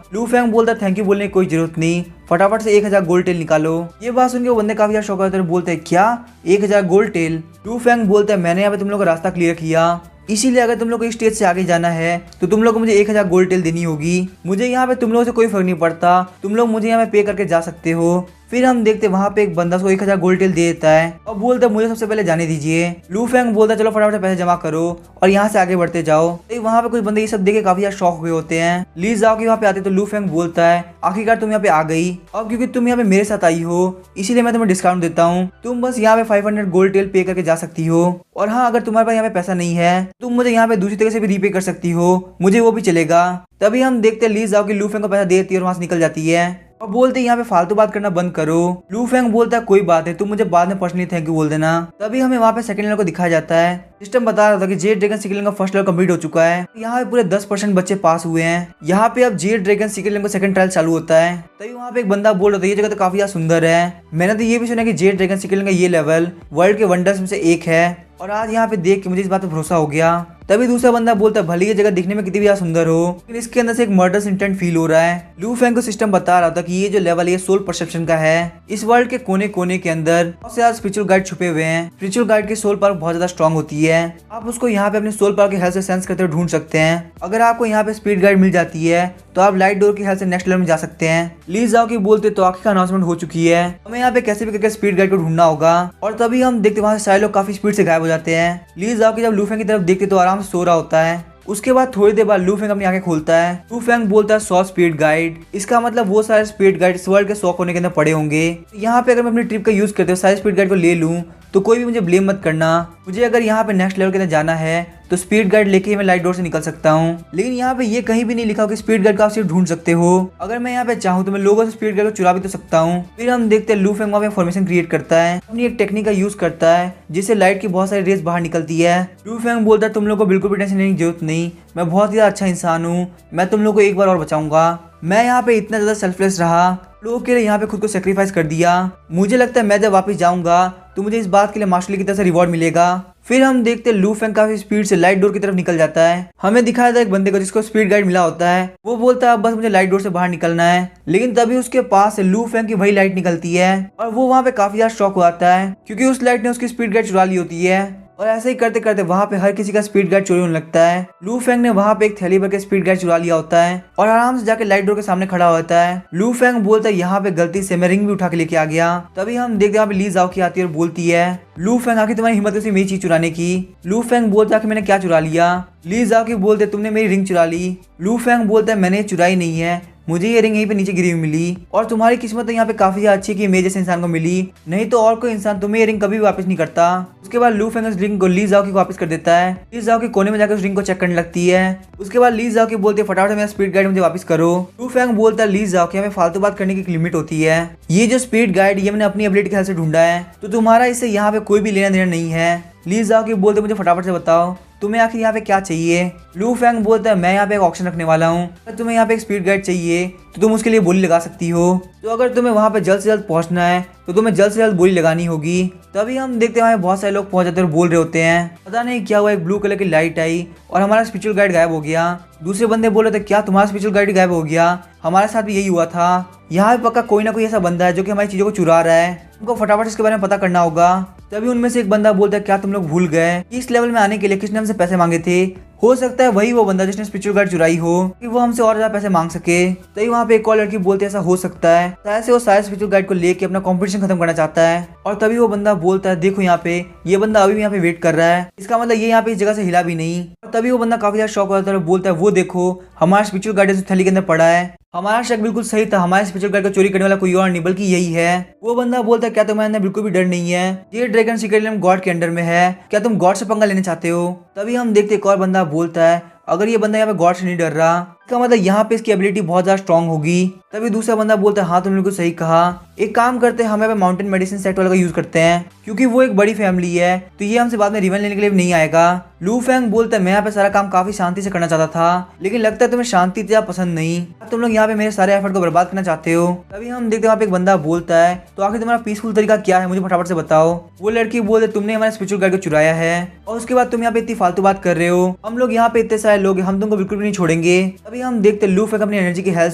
लू फेंग बोलता है थैंक यू बोलने की कोई जरूरत नहीं, फटाफट से 1000 गोल्ड टेल निकालो। ये बात सुन के वो बंदे काफी ज्यादा शौक होते हैं, बोलते हैं क्या 1000 गोल्ड टेल। लू फेंग बोलता है मैंने यहाँ पे तुम लोग का रास्ता क्लियर किया, इसीलिए अगर तुम लोग को इस स्टेज से आगे जाना है तो तुम लोग को मुझे 1000 गोल्ड टेल देनी होगी। मुझे यहाँ पे तुम लोगों से कोई फर्क नहीं पड़ता, तुम लोग मुझे यहाँ पे पे करके जा सकते हो। फिर हम देखते वहाँ पे एक बंदा उसको 1000 गोल्ड टेल दे देता है और बोलता है मुझे सबसे पहले जाने दीजिए। लू फेंग बोलता है चलो फटाफट से पैसे जमा करो और यहाँ से आगे बढ़ते जाओ। तो वहाँ पे कुछ बंदे ये सब देख के काफी ज्यादा शौक हुए होते हैं। ली जाओ की वहाँ पे आते तो लू फेंग बोलता है आखिरकार तुम यहाँ पे आ गई, और क्योंकि तुम यहाँ पे मेरे साथ आई हो इसीलिए मैं तुम्हें डिस्काउंट देता हूँ, तुम बस यहाँ पे 500 गोल्ड टेल पे करके जा सकती हो। और हाँ अगर तुम्हारे पास यहाँ पे पैसा नहीं है तुम मुझे यहाँ पे दूसरी तरह से भी रीपे कर सकती हो, मुझे वो भी चलेगा। तभी हम देखते ली जाओ की लू फेंग को पैसा दे देती है और वहाँ से निकल जाती है और बोलते यहाँ पे फालतू बात करना बंद करो। लू फेंग बोलता है कोई बात है, तुम मुझे बाद में पर्सनली थैंक यू बोल देना। तभी हमें वहाँ पे सेकंड लेवल को दिखाया जाता है। सिस्टम बता रहा था कि जेड ड्रैगन सीक्रेट का फर्स्ट लेवल कंप्लीट हो चुका है, यहाँ पे पूरे 10% बच्चे पास हुए हैं। यहाँ पे अब जेड ड्रैगन सीक्रेट का सेकंड ट्रायल चालू होता है। तभी वहाँ पे एक बंदा बोल रहा था ये जगह तो काफी सुंदर है, मैंने तो ये भी सुना कि जेड ड्रैगन सीक्रेट का ये लेवल वर्ल्ड के वंडर्स में से एक है, और आज यहाँ पे देख के मुझे इस बात पे भरोसा हो गया। तभी दूसरा बंदा बोलता है भले ये जगह दिखने में कितनी भी सुंदर हो लेकिन इसके अंदर से एक मर्डरस इंटेंट फील हो रहा है। लू फेंग को सिस्टम बता रहा था कि ये जो लेवल है सोल परसेप्शन का है, इस वर्ल्ड के कोने कोने के अंदर बहुत से ज्यादा स्पिरिचुअल गाइड छुपे हुए हैं। स्पिरिचुअल गाइड की सोल पावर बहुत ज्यादा स्ट्रॉन्ग होती है, आप उसको यहाँ पे अपनी सोल पावर की हेल्प से सेंस करते हुए ढूंढ सकते हैं। अगर आपको यहाँ पे स्पीड गाइड मिल जाती है तो आप लाइट डोर की हेल्प से नेक्स्ट लेवल में जा सकते हैं। ली जाओ की बोलते तो आखिर का अनाउंसमेंट हो चुकी है, हमें यहाँ पे कैसे भी करके स्पीड गाइड को ढूंढना होगा। और तभी हम देखते वहाँ से सारे लोग काफी स्पीड से गायब हो जाते हैं। ली जाओ की जब लू फेंग की तरफ देखते तो आराम से सो रहा होता है। उसके बाद थोड़ी देर बाद लू फेंग अपनी आंखें खोलता है। लू फेंग बोलता है 100 स्पीड गाइड, इसका मतलब वो सारे स्पीड गाइड इस वर्ल्ड के 100 कोने के अंदर पड़े होंगे। यहाँ पे अगर मैं अपनी ट्रिप का यूज करते हुए सारे स्पीड गाइड को ले लूँ तो कोई भी मुझे ब्लेम मत करना। मुझे अगर यहाँ पे नेक्स्ट लेवल के अंदर जाना है तो स्पीड गाइड लेके ही मैं लाइट डोर से निकल सकता हूँ, लेकिन यहाँ पे ये कहीं भी नहीं लिखा हो कि स्पीड गाइड को आप सिर्फ ढूंढ सकते हो। अगर मैं यहाँ पे चाहूँ तो मैं लोगों से स्पीड गाइड को चुरा भी तो सकता हूँ। फिर हम देखते हैं लू फेंग वहाँ पे फॉर्मेशन क्रिएट करता है, अपनी एक टेक्निक का यूज करता है जिससे लाइट की बहुत सारी रेस बाहर निकलती है। लू फेंग बोलता है तुम लोग को बिल्कुल भी टेंशन लेने की जरूरत नहीं, मैं बहुत ही अच्छा इंसान हूँ, मैं तुम लोग को एक बार और बचाऊंगा। मैं यहाँ पे इतना ज्यादा सेल्फलेस रहा, लोगों के लिए यहाँ पे खुद को सेक्रीफाइस कर दिया। मुझे लगता है मैं जब वापस जाऊंगा तो मुझे इस बात के लिए मास्टर ली की तरफ से रिवॉर्ड मिलेगा। फिर हम देखते हैं लू फेंग काफी स्पीड से लाइट डोर की तरफ निकल जाता है। हमें दिखाया था एक बंदे को जिसको स्पीड गाइड मिला होता है, वो बोलता है अब बस मुझे लाइट डोर से बाहर निकलना है, लेकिन तभी उसके पास से लू फेंग की वही लाइट निकलती है और वो वहाँ पे काफी ज्यादा शॉक हो जाता है क्योंकि उस लाइट ने उसकी स्पीड गाइड चुरा ली होती है। और ऐसे ही करते करते वहाँ पे हर किसी का स्पीड गाइड चोरी होने लगता है। लू फेंग ने वहाँ पे एक थैली भर के स्पीड गाइड चुरा लिया होता है और आराम से जाके लाइट डोर के सामने खड़ा होता है। लू फेंग बोलता है यहाँ पे गलती से मैं रिंग भी उठा के लेके आ गया। तभी हम देखते यहाँ पे ली जाओ की आती है और बोलती है लू फेंग आखिर तुम्हारी हिम्मत कैसी मेरी चीज चुराने की। लू फेंग बोलता है कि मैंने क्या चुरा लिया। ली जाओ की बोलते तुमने मेरी रिंग चुरा ली। लू फेंग बोलता है मैंने चुराई नहीं है, मुझे ये रिंग यहीं पे नीचे गिरी हुई मिली और तुम्हारी किस्मत तो यहाँ पे काफी ज्यादा अच्छी कि मेरे जैसे इंसान को मिली, नहीं तो और कोई इंसान तुम्हें ये रिंग कभी भी वापस नहीं करता। उसके बाद लू फेंग उस रिंग को ली जाओ की वापस कर देता है। ली जाओ के कोने में जाकर उस रिंग को चेक करने लगती है। उसके बाद ली जाओ की बोलती है फटाफट मेरा स्पीड गाइड मुझे वापस करो। लू फेंग बोलता है ली जाओ की हमें फालतू बात करने की एक लिमिट होती है, ये जो स्पीड गाइड ये मैंने अपनी एबिलिटी के हेल्प से ढूंढा है तो तुम्हारा इससे यहाँ पे कोई भी लेना देना नहीं है। ली जाओ की बोलते मुझे फटाफट से बताओ तुम्हें आखिर यहाँ पे क्या चाहिए। लू फेंग बोलता है मैं यहाँ पे एक ऑक्शन रखने वाला हूँ, अगर तुम्हें यहाँ पे एक स्पीड गाइड चाहिए तो तुम उसके लिए बोली लगा सकती हो, तो अगर तुम्हें वहाँ पे जल्द से जल्द पहुँचना है तो तुम्हें जल्द से जल्द बोली लगानी होगी। तभी हम देखते हैं वहाँ बहुत सारे लोग पहुँच जाते और बोल रहे होते हैं पता नहीं क्या हुआ, एक ब्लू कलर की लाइट आई और हमारा स्पिरिचुअल गाइड गायब हो गया। दूसरे बंदे बोल रहे थे क्या तुम्हारा स्पिरिचुअल गाइड गायब हो गया, हमारे साथ भी यही हुआ था। यहाँ पे पक्का कोई ना कोई ऐसा बंदा है जो कि हमारी चीज़ों को चुरा रहा है, हमको फटाफट इसके बारे में पता करना होगा। तभी उनमें से एक बंदा बोलता है क्या तुम लोग भूल गए कि इस लेवल में आने के लिए किसने हमसे पैसे मांगे थे। हो सकता है वही वो बंदा जिसने स्पिरिचुअल गाइड चुराई हो कि वो हमसे और ज्यादा पैसे मांग सके। तभी वहाँ पे एक और लड़की बोलती है ऐसा हो सकता है, शायद से वो सारे स्पिरिचुअल गाइड को लेके अपना कंपटीशन खत्म करना चाहता है। और तभी वो बंदा बोलता है देखो यहाँ पे ये बंदा अभी भी यहाँ पे वेट कर रहा है, इसका मतलब ये यहाँ पे इस जगह से हिला भी नहीं। और तभी वो बंदा काफी ज्यादा शॉक होता है, बोलता है वो देखो हमारा स्पिरिचुअल गाइड इस थैली के अंदर पड़ा है। हमारा शक बिल्कुल सही था, हमारे स्पिरिचुअल गाइड को चोरी करने वाला कोई और नहीं बल्कि यही है। वो बंदा बोलता है क्या तुम्हारे अंदर बिल्कुल भी डर नहीं है, ये ड्रैगन सीक्रेटली गॉड के अंडर में है, क्या तुम गॉड से पंगा लेने चाहते हो। तभी हम देखते एक और बंदा बोलता है अगर ये बंदा यहाँ पे गॉड से नहीं डर रहा इसका मतलब यहाँ पे इसकी एबिलिटी बहुत ज्यादा स्ट्रांग होगी। तभी दूसरा बंदा बोलता है हाँ तुमने बिल्कुल सही कहा, एक काम करते हैं हम यहाँ पे माउंटेन मेडिसिन सेट वाला का यूज करते हैं क्योंकि वो एक बड़ी फैमिली है तो ये हमसे बाद में रिवेंज लेने के लिए नहीं आएगा। लू फेंग बोलता है मैं यहाँ पे सारा काम काफी शांति से करना चाहता था लेकिन लगता है तुम्हें शांति इतना पसंद नहीं, तुम लोग यहाँ पे मेरे सारे एफर्ट को बर्बाद करना चाहते हो। तभी हम देखते वहाँ पे एक बंदा बोलता है तो आखिर तुम्हारा पीसफुल तरीका क्या है मुझे फटाफट से बताओ। वो लड़की बोलते तुमने हमारे स्पिरिचुअल गाइड को चुराया है और उसके बाद तुम यहाँ पे इतनी फालतू बात कर रहे हो, हम लोग यहाँ पे इतने सारे लोग हम तुमको बिल्कुल भी नहीं छोड़ेंगे। तभी हम देखते लू फेंग अपनी एनर्जी की हेल्प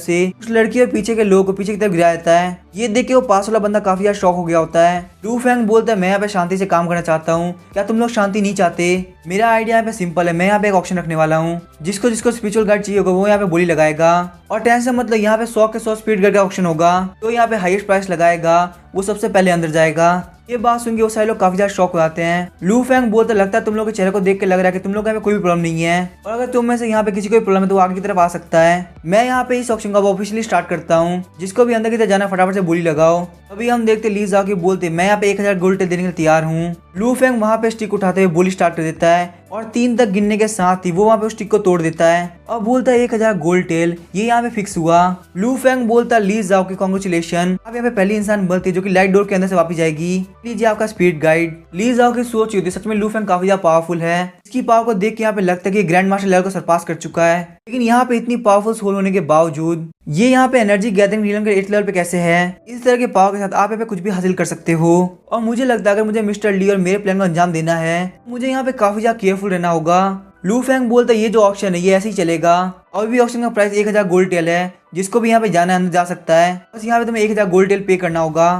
से उस लड़की और पीछे के लोगों को पीछे की तरफ गिरा देता है। ये देख के वो पास वाला बंदा काफी ज्यादा शॉक हो गया होता है। लू फेंग बोलता है मैं यहाँ पे शांति से काम करना चाहता हूँ, क्या तुम लोग शांति नहीं चाहते। मेरा आइडिया यहाँ पे सिंपल है, मैं यहाँ पे एक ऑक्शन रखने वाला हूँ, जिसको जिसको स्पिरिचुअल गाइड चाहिए होगा वो यहाँ पे बोली लगाएगा और टेंशन मतलब यहाँ पे 100 के 100 स्पिरिट गाइड का ऑक्शन होगा तो यहाँ पे हाईएस्ट प्राइस लगाएगा वो सबसे पहले अंदर जाएगा। ये बात सुन के वो सारे लोग काफी ज्यादा शॉक हो जाते हैं। लू फेंग बोलता लगता है तुम लोग के चेहरे को देख के लग रहा है कि तुम लोग यहाँ पे कोई भी प्रॉब्लम नहीं है और अगर तुम में से यहाँ पे किसी को भी प्रॉब्लम है तो वो आगे की तरफ आ सकता है। मैं यहाँ पे इस ऑप्शन का ऑफिशियली स्टार्ट करता हूँ, जिसको भी अंदर की तरफ जाना फटाफट से बोली लगाओ। अभी हम देखते ली जाके बोलते मैं यहाँ पे 1000 गोल्ड टेल देने के लिए तैयार हूँ। लू फेंग वहाँ पे स्टिक उठाते हुए बोली स्टार्ट कर देता है और 3 तक गिनने के साथ ही वो वहाँ पे उस स्टिक को तोड़ देता है और बोलता है 1000 गोल्ड टेल ये यहाँ पे फिक्स हुआ। लू फेंग बोलता है ली जाओ की कांग्रेचुलेशन, आप यहाँ पे पहली इंसान बनती है जो कि लाइट डोर के अंदर से वापस जाएगी, लीजिए आपका स्पीड गाइड। ली जाओ की सोच होती है सच में लू फेंग काफी ज्यादा पावरफुल है, इसकी पावर को देख के यहाँ पे लगता है कि ग्रैंड मास्टर लेवल को सरपास कर चुका है। लेकिन यहाँ पे इतनी पावरफुल सोल होने के बावजूद ये यहाँ पे एनर्जी गैदरिंग रीलम के 8th लेवल पे कैसे है। इस तरह के पावर के साथ आप यहाँ पे कुछ भी हासिल कर सकते हो और मुझे लगता है अगर मुझे मिस्टर ली और मेरे प्लान को अंजाम देना है मुझे यहाँ पे काफी ज्यादा केयरफुल रहना होगा। लू फेंग बोलता है ये जो ऑप्शन है ये ऐसे ही चलेगा और भी ऑप्शन का प्राइस 1000 गोल्ड टेल है, जिसको भी यहाँ पे जाना है अंदर जा सकता है, बस यहाँ पे तुम्हें 1000 गोल्ड टेल पे करना होगा।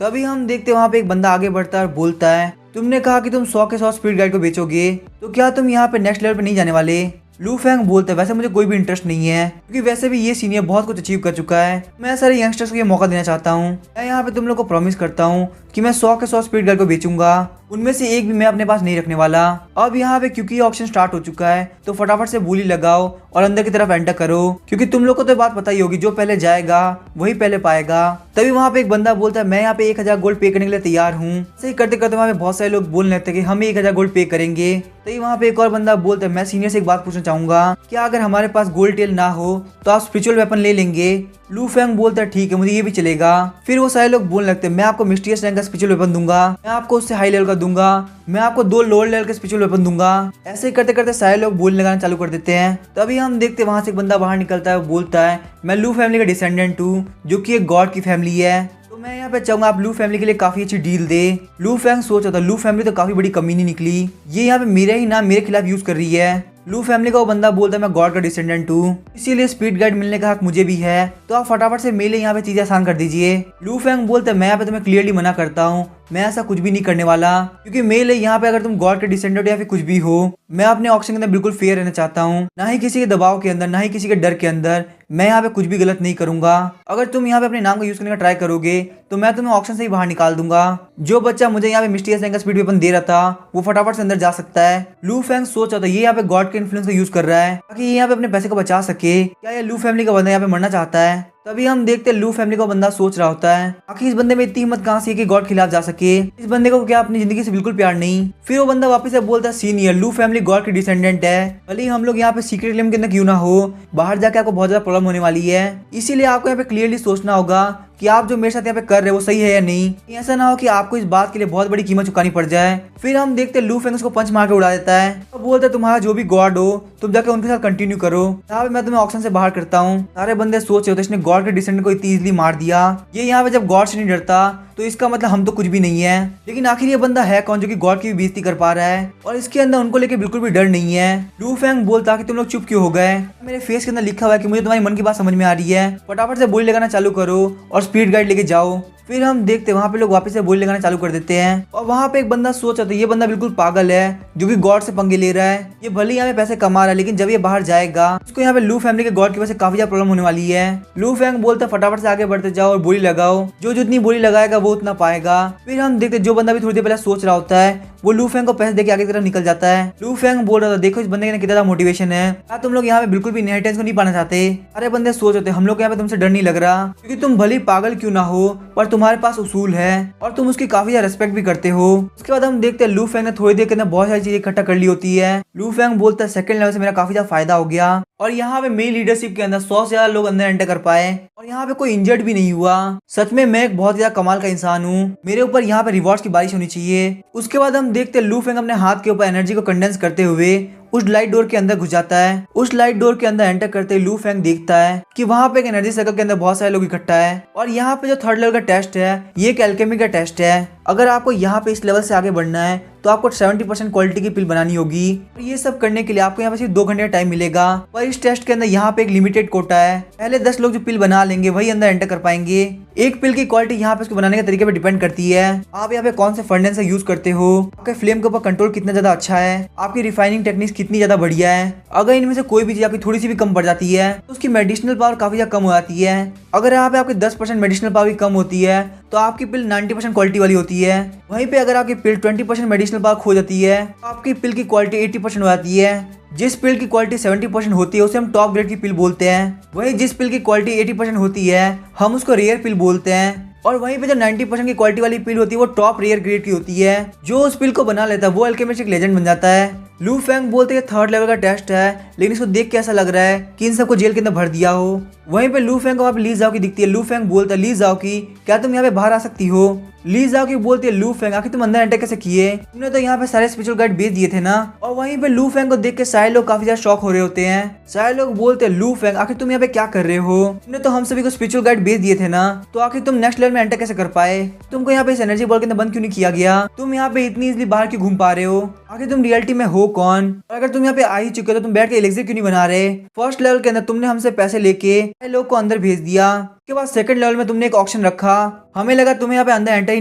तभी हम देखते वहाँ पे एक बंदा आगे बढ़ता है और बोलता है तुमने कहा कि तुम 100 के 100 स्पीड गाइड को बेचोगे तो क्या तुम यहाँ पे नेक्स्ट लेवल पे नहीं जाने वाले। लू फेंग बोलते हैं वैसे मुझे कोई भी इंटरेस्ट नहीं है क्योंकि वैसे भी ये सीनियर बहुत कुछ अचीव कर चुका है, मैं सारे यंगस्टर्स को ये मौका देना चाहता हूँ। मैं यहाँ पे तुम लोग को प्रॉमिस करता हूँ कि मैं 100 के 100 स्पीड गाइड को बेचूंगा, उनमें से एक भी मैं अपने पास नहीं रखने वाला। अब यहाँ पे क्योंकि ऑप्शन स्टार्ट हो चुका है तो फटाफट से बोली लगाओ और अंदर की तरफ एंटर करो क्योंकि तुम लोग को तो बात पता ही होगी जो पहले जाएगा वही पहले पाएगा। तभी वहाँ पे एक बंदा बोलता है मैं यहाँ पे 1000 गोल्ड पे करने के लिए तैयार हूँ। सही करते करते वहाँ पे बहुत सारे लोग बोलने लगते हैं कि हम 1000 गोल्ड पे करेंगे। तभी वहाँ पे एक और बंदा बोलता है मैं सीनियर से एक बात पूछना चाहूंगा, क्या अगर हमारे पास गोल्ड टेल ना हो तो आप स्पिरिचुअल वेपन ले लेंगे। लू फेंग बोलता है ठीक है मुझे ये भी चलेगा। फिर वो सारे लोग बोलने लगते हैं मैं आपको मिस्टीरियस रैंक का स्पिरिचुअल वेपन दूंगा, मैं आपको उससे हाई लेवल का दूंगा, मैं आपको 2 लोअर लेवल के स्पिरिचुअल वेपन दूंगा। ऐसे ही करते करते सारे लोग बोलने लगाना चालू कर देते हैं। तभी हम देखते वहां से एक बंदा बाहर निकलता है, बोलता है मैं लू फैमिली का डिसेंडेंट हूँ जो कि एक गॉड की फैमिली है, तो मैं यहाँ पे चाहूंगा आप लू फैमिली के लिए काफी अच्छी डील दे। लू फेंग सोच रहा था लू फैमिली तो काफी बड़ी कमीनी निकली, ये यहाँ पे मेरा ही नाम मेरे खिलाफ यूज कर रही है। लू फैमिली का वो बंदा बोलता है मैं गॉड का डिसेंडेंट हूँ इसीलिए स्पीड गाइड मिलने का हक मुझे भी है, तो आप फटाफट से मेरे लिए यहाँ पे चीजें आसान कर दीजिए। लू फेंग बोलता है मैं यहाँ पे तुम्हें क्लियरली मना करता हूँ, मैं ऐसा कुछ भी नहीं करने वाला क्योंकि मेरे लिए यहाँ पे अगर तुम गॉड के डिसेंडेंट या फिर कुछ भी हो मैं अपने ऑप्शन के अंदर बिल्कुल फेयर रहना चाहता हूँ, ना ही किसी के दबाव के अंदर ना ही किसी के डर के अंदर। मैं यहाँ पे कुछ भी गलत नहीं करूंगा, अगर तुम यहाँ पे अपने नाम का यूज करने का ट्राई करोगे तो मैं तुम्हें ऑप्शन से ही बाहर निकाल दूंगा। जो बच्चा मुझे यहाँ पे मिस्टीरियस रैंक का स्पीड वेपन दे रहा था वो फटाफट से अंदर जा सकता है। लू फेंग सोच रहा था ये यहाँ पे गॉड के इन्फ्लुएंस का यूज कर रहा है ताकि ये यहाँ पे अपने पैसे को बचा सके, क्या ये लू फैमिली का बंदा यहाँ पे मरना चाहता है। तभी हम देखते लू फैमिली का बंदा सोच रहा होता है आखिर इस बंदे में इतनी हिम्मत कहाँ से कि गॉड खिलाफ जा सके, इस बंदे को क्या अपनी जिंदगी से बिल्कुल प्यार नहीं। फिर वो बंदा वापस से बोलता है सीनियर लू फैमिली गॉड के डिसेंडेंट है, भले ही हम लोग यहाँ पे सीक्रेट लेम के अंदर क्यों ना हो, बाहर जाके आपको बहुत ज्यादा प्रॉब्लम होने वाली है, इसीलिए आपको यहाँ पे क्लियरली सोचना होगा कि आप जो मेरे साथ यहाँ पे कर रहे हो वो सही है या नहीं, ऐसा ना हो कि आपको इस बात के लिए बहुत बड़ी कीमत चुकानी पड़ जाए। फिर हम देखते लू फेंग उसको पंच मार के उड़ा देता है और बोलता है तुम्हारा जो भी गॉड हो तुम जाके उनके साथ कंटिन्यू करो, यहाँ पे मैं तुम्हें ऑप्शन से बाहर करता हूँ। सारे बंदे सोच रहे होते इसने गॉड के डिसेंडेंट को इतनी इजीली मार दिया, ये यहाँ पे जब गॉड से नहीं डरता तो इसका मतलब हम तो कुछ भी नहीं है। लेकिन आखिर ये बंदा है कौन जो कि गॉड की भी बेइज्जती कर पा रहा है और इसके अंदर उनको लेके बिल्कुल भी डर नहीं है। लू फेंग बोलता कि तुम लोग चुप क्यों हो गए, मेरे फेस के अंदर लिखा हुआ है कि मुझे तुम्हारी मन की बात समझ में आ रही है, फटाफट से बोली लगाना चालू करो और स्पीड गाइड लेके जाओ। फिर हम देखते वहाँ पे लोग वापस से बोली लगाना चालू कर देते हैं और वहाँ पे एक बंदा सोच रहा था ये बंदा बिल्कुल पागल है जो कि गॉड से पंगे ले रहा है। ये भले यहाँ पे पैसे कमा रहा है लेकिन जब ये बाहर जाएगा उसको यहाँ पे लू फैमिली के गॉड की वजह से काफी ज्यादा प्रॉब्लम होने वाली है। लू फैंग बोलता है फटाफट से आगे बढ़ते जाओ और बोली लगाओ, जो जितनी बोली लगाएगा वो उतना पाएगा। फिर हम देखते जो बंदा भी थोड़ी देर पहले सोच रहा होता है वो लू फैंग को पैसे देके आगे की तरफ निकल जाता है। लू फैंग बोल रहा था देखो इस बंदे के कितना मोटिवेशन है, क्या तुम लोग यहाँ पे बिल्कुल भी इनहेरिटेंस को नहीं पाना चाहते? अरे बंदे सोच रहे थे हम लोग यहाँ पे तुमसे डर नहीं लग रहा क्योंकि तुम भले पागल क्यों ना हो पर तुम्हारे पास उसूल है और तुम उसकी काफी ज्यादा रिस्पेक्ट भी करते हो। उसके बाद हम देखते हैं लू फैंग ने थोड़ी देर के अंदर बहुत सारी चीजें इकट्ठा कर ली होती है। लू फैंग बोलता है सेकंड लेवल से मेरा काफी ज्यादा फायदा हो गया और यहाँ पे मेरी लीडरशिप के अंदर 100 से ज्यादा लोग अंदर एंटर कर पाए और यहाँ पे कोई इंजर्ड भी नहीं हुआ। सच में मैं एक बहुत ज्यादा कमाल का इंसान हूँ, मेरे ऊपर यहाँ पे रिवॉर्ड्स की बारिश होनी चाहिए। उसके बाद हम देखते हैं लू फैंग अपने हाथ के ऊपर एनर्जी को कंडेंस करते हुए उस लाइट डोर के अंदर घुस जाता है। उस लाइट डोर के अंदर एंटर करते ही लू फैंग देखता है कि वहाँ पे एक एनर्जी सर्कल के अंदर बहुत सारे लोग इकट्ठा है और यहाँ पे जो थर्ड लेवल का टेस्ट है ये एक एल्केमी का टेस्ट है। अगर आपको यहाँ पे इस लेवल से आगे बढ़ना है तो आपको 70% क्वालिटी की पिल बनानी होगी और ये सब करने के लिए आपको यहाँ पे सिर्फ 2 घंटे का टाइम मिलेगा। पर इस टेस्ट के अंदर यहाँ पे एक लिमिटेड कोटा है, पहले 10 लोग जो पिल बना लेंगे वही अंदर एंटर कर पाएंगे। एक पिल की क्वालिटी यहाँ पे उसको बनाने के तरीके पे डिपेंड करती है, आप यहाँ पे कौन से फर्नेस का यूज करते हो, आपके फ्लेम के ऊपर कंट्रोल कितना ज्यादा अच्छा है, आपकी रिफाइनिंग टेक्निक्स कितनी ज्यादा बढ़िया है। अगर इनमें से कोई भी चीज आपकी थोड़ी सी भी कम पड़ जाती है तो उसकी मेडिसिनल पावर काफी ज्यादा कम हो जाती है। अगर यहाँ पे आपकी 10% मेडिसिनल पावर कम होती है तो आपकी पिल 90% क्वालिटी वाली होती है। वहीं पे अगर आपकी पिल 20% मेडिसिनल पावर खो जाती है तो आपकी पिल की क्वालिटी 80% हो जाती है। जिस पिल की क्वालिटी 70% होती है उसे हम टॉप ग्रेड की पिल बोलते हैं, वहीं जिस पिल की क्वालिटी 80% होती है हम उसको रेयर पिल बोलते हैं। और वहीं पे जो 90% की क्वालिटी वाली पिल होती है वो टॉप रेयर ग्रेड की होती है। जो उस पिल को बना लेता है वो अल्केमिस्ट एक लेजेंड बन जाता है। लू फैंग बोलते हैं थर्ड लेवल का टेस्ट है लेकिन इसको देख के ऐसा लग रहा है कि इन सबको जेल के अंदर भर दिया हो। वहीं पे लू फैंग को वहाँ पे ली जाओ की दिखती है। लू फैंग बोलता है ली जाओ की क्या तुम यहाँ पे बाहर आ सकती हो? ली जाओ की बोलती है लू फैंग आखिर तुम अंदर एंटर कैसे किए, तुमने तो यहाँ पे सारे स्पिरिचुअल गाइड भेज दिए थे ना। और वहीं पे लू फैंग को देख के सारे लोग काफी ज्यादा शॉक हो रहे होते हैं। सारे लोग बोलते हैं लू फैंग आखिर तुम यहाँ पे क्या कर रहे हो, तुमने तो हम सभी को स्पिरिचुअल गाइड भेज दिए थे ना, तो आखिर तुम नेक्स्ट लेवल में एंटर कैसे कर पाए? तुमको यहाँ पे इस एनर्जी बॉल के अंदर बंद क्यों नहीं किया गया? तुम यहाँ पे इतनी इजली बाहर क्यों घूम पा रहे हो? आखिर तुम रियलिटी में हो कौन? और अगर तुम यहाँ पे आ ही चुके हो तो तुम बैठ के एलिक्सिर क्यों नहीं बना रहे? फर्स्ट लेवल के अंदर तुमने हमसे पैसे लेके लोग को अंदर भेज दिया, उसके बाद सेकंड लेवल में तुमने एक ऑक्शन रखा, हमें लगा तुम्हें यहाँ पे अंदर एंटर ही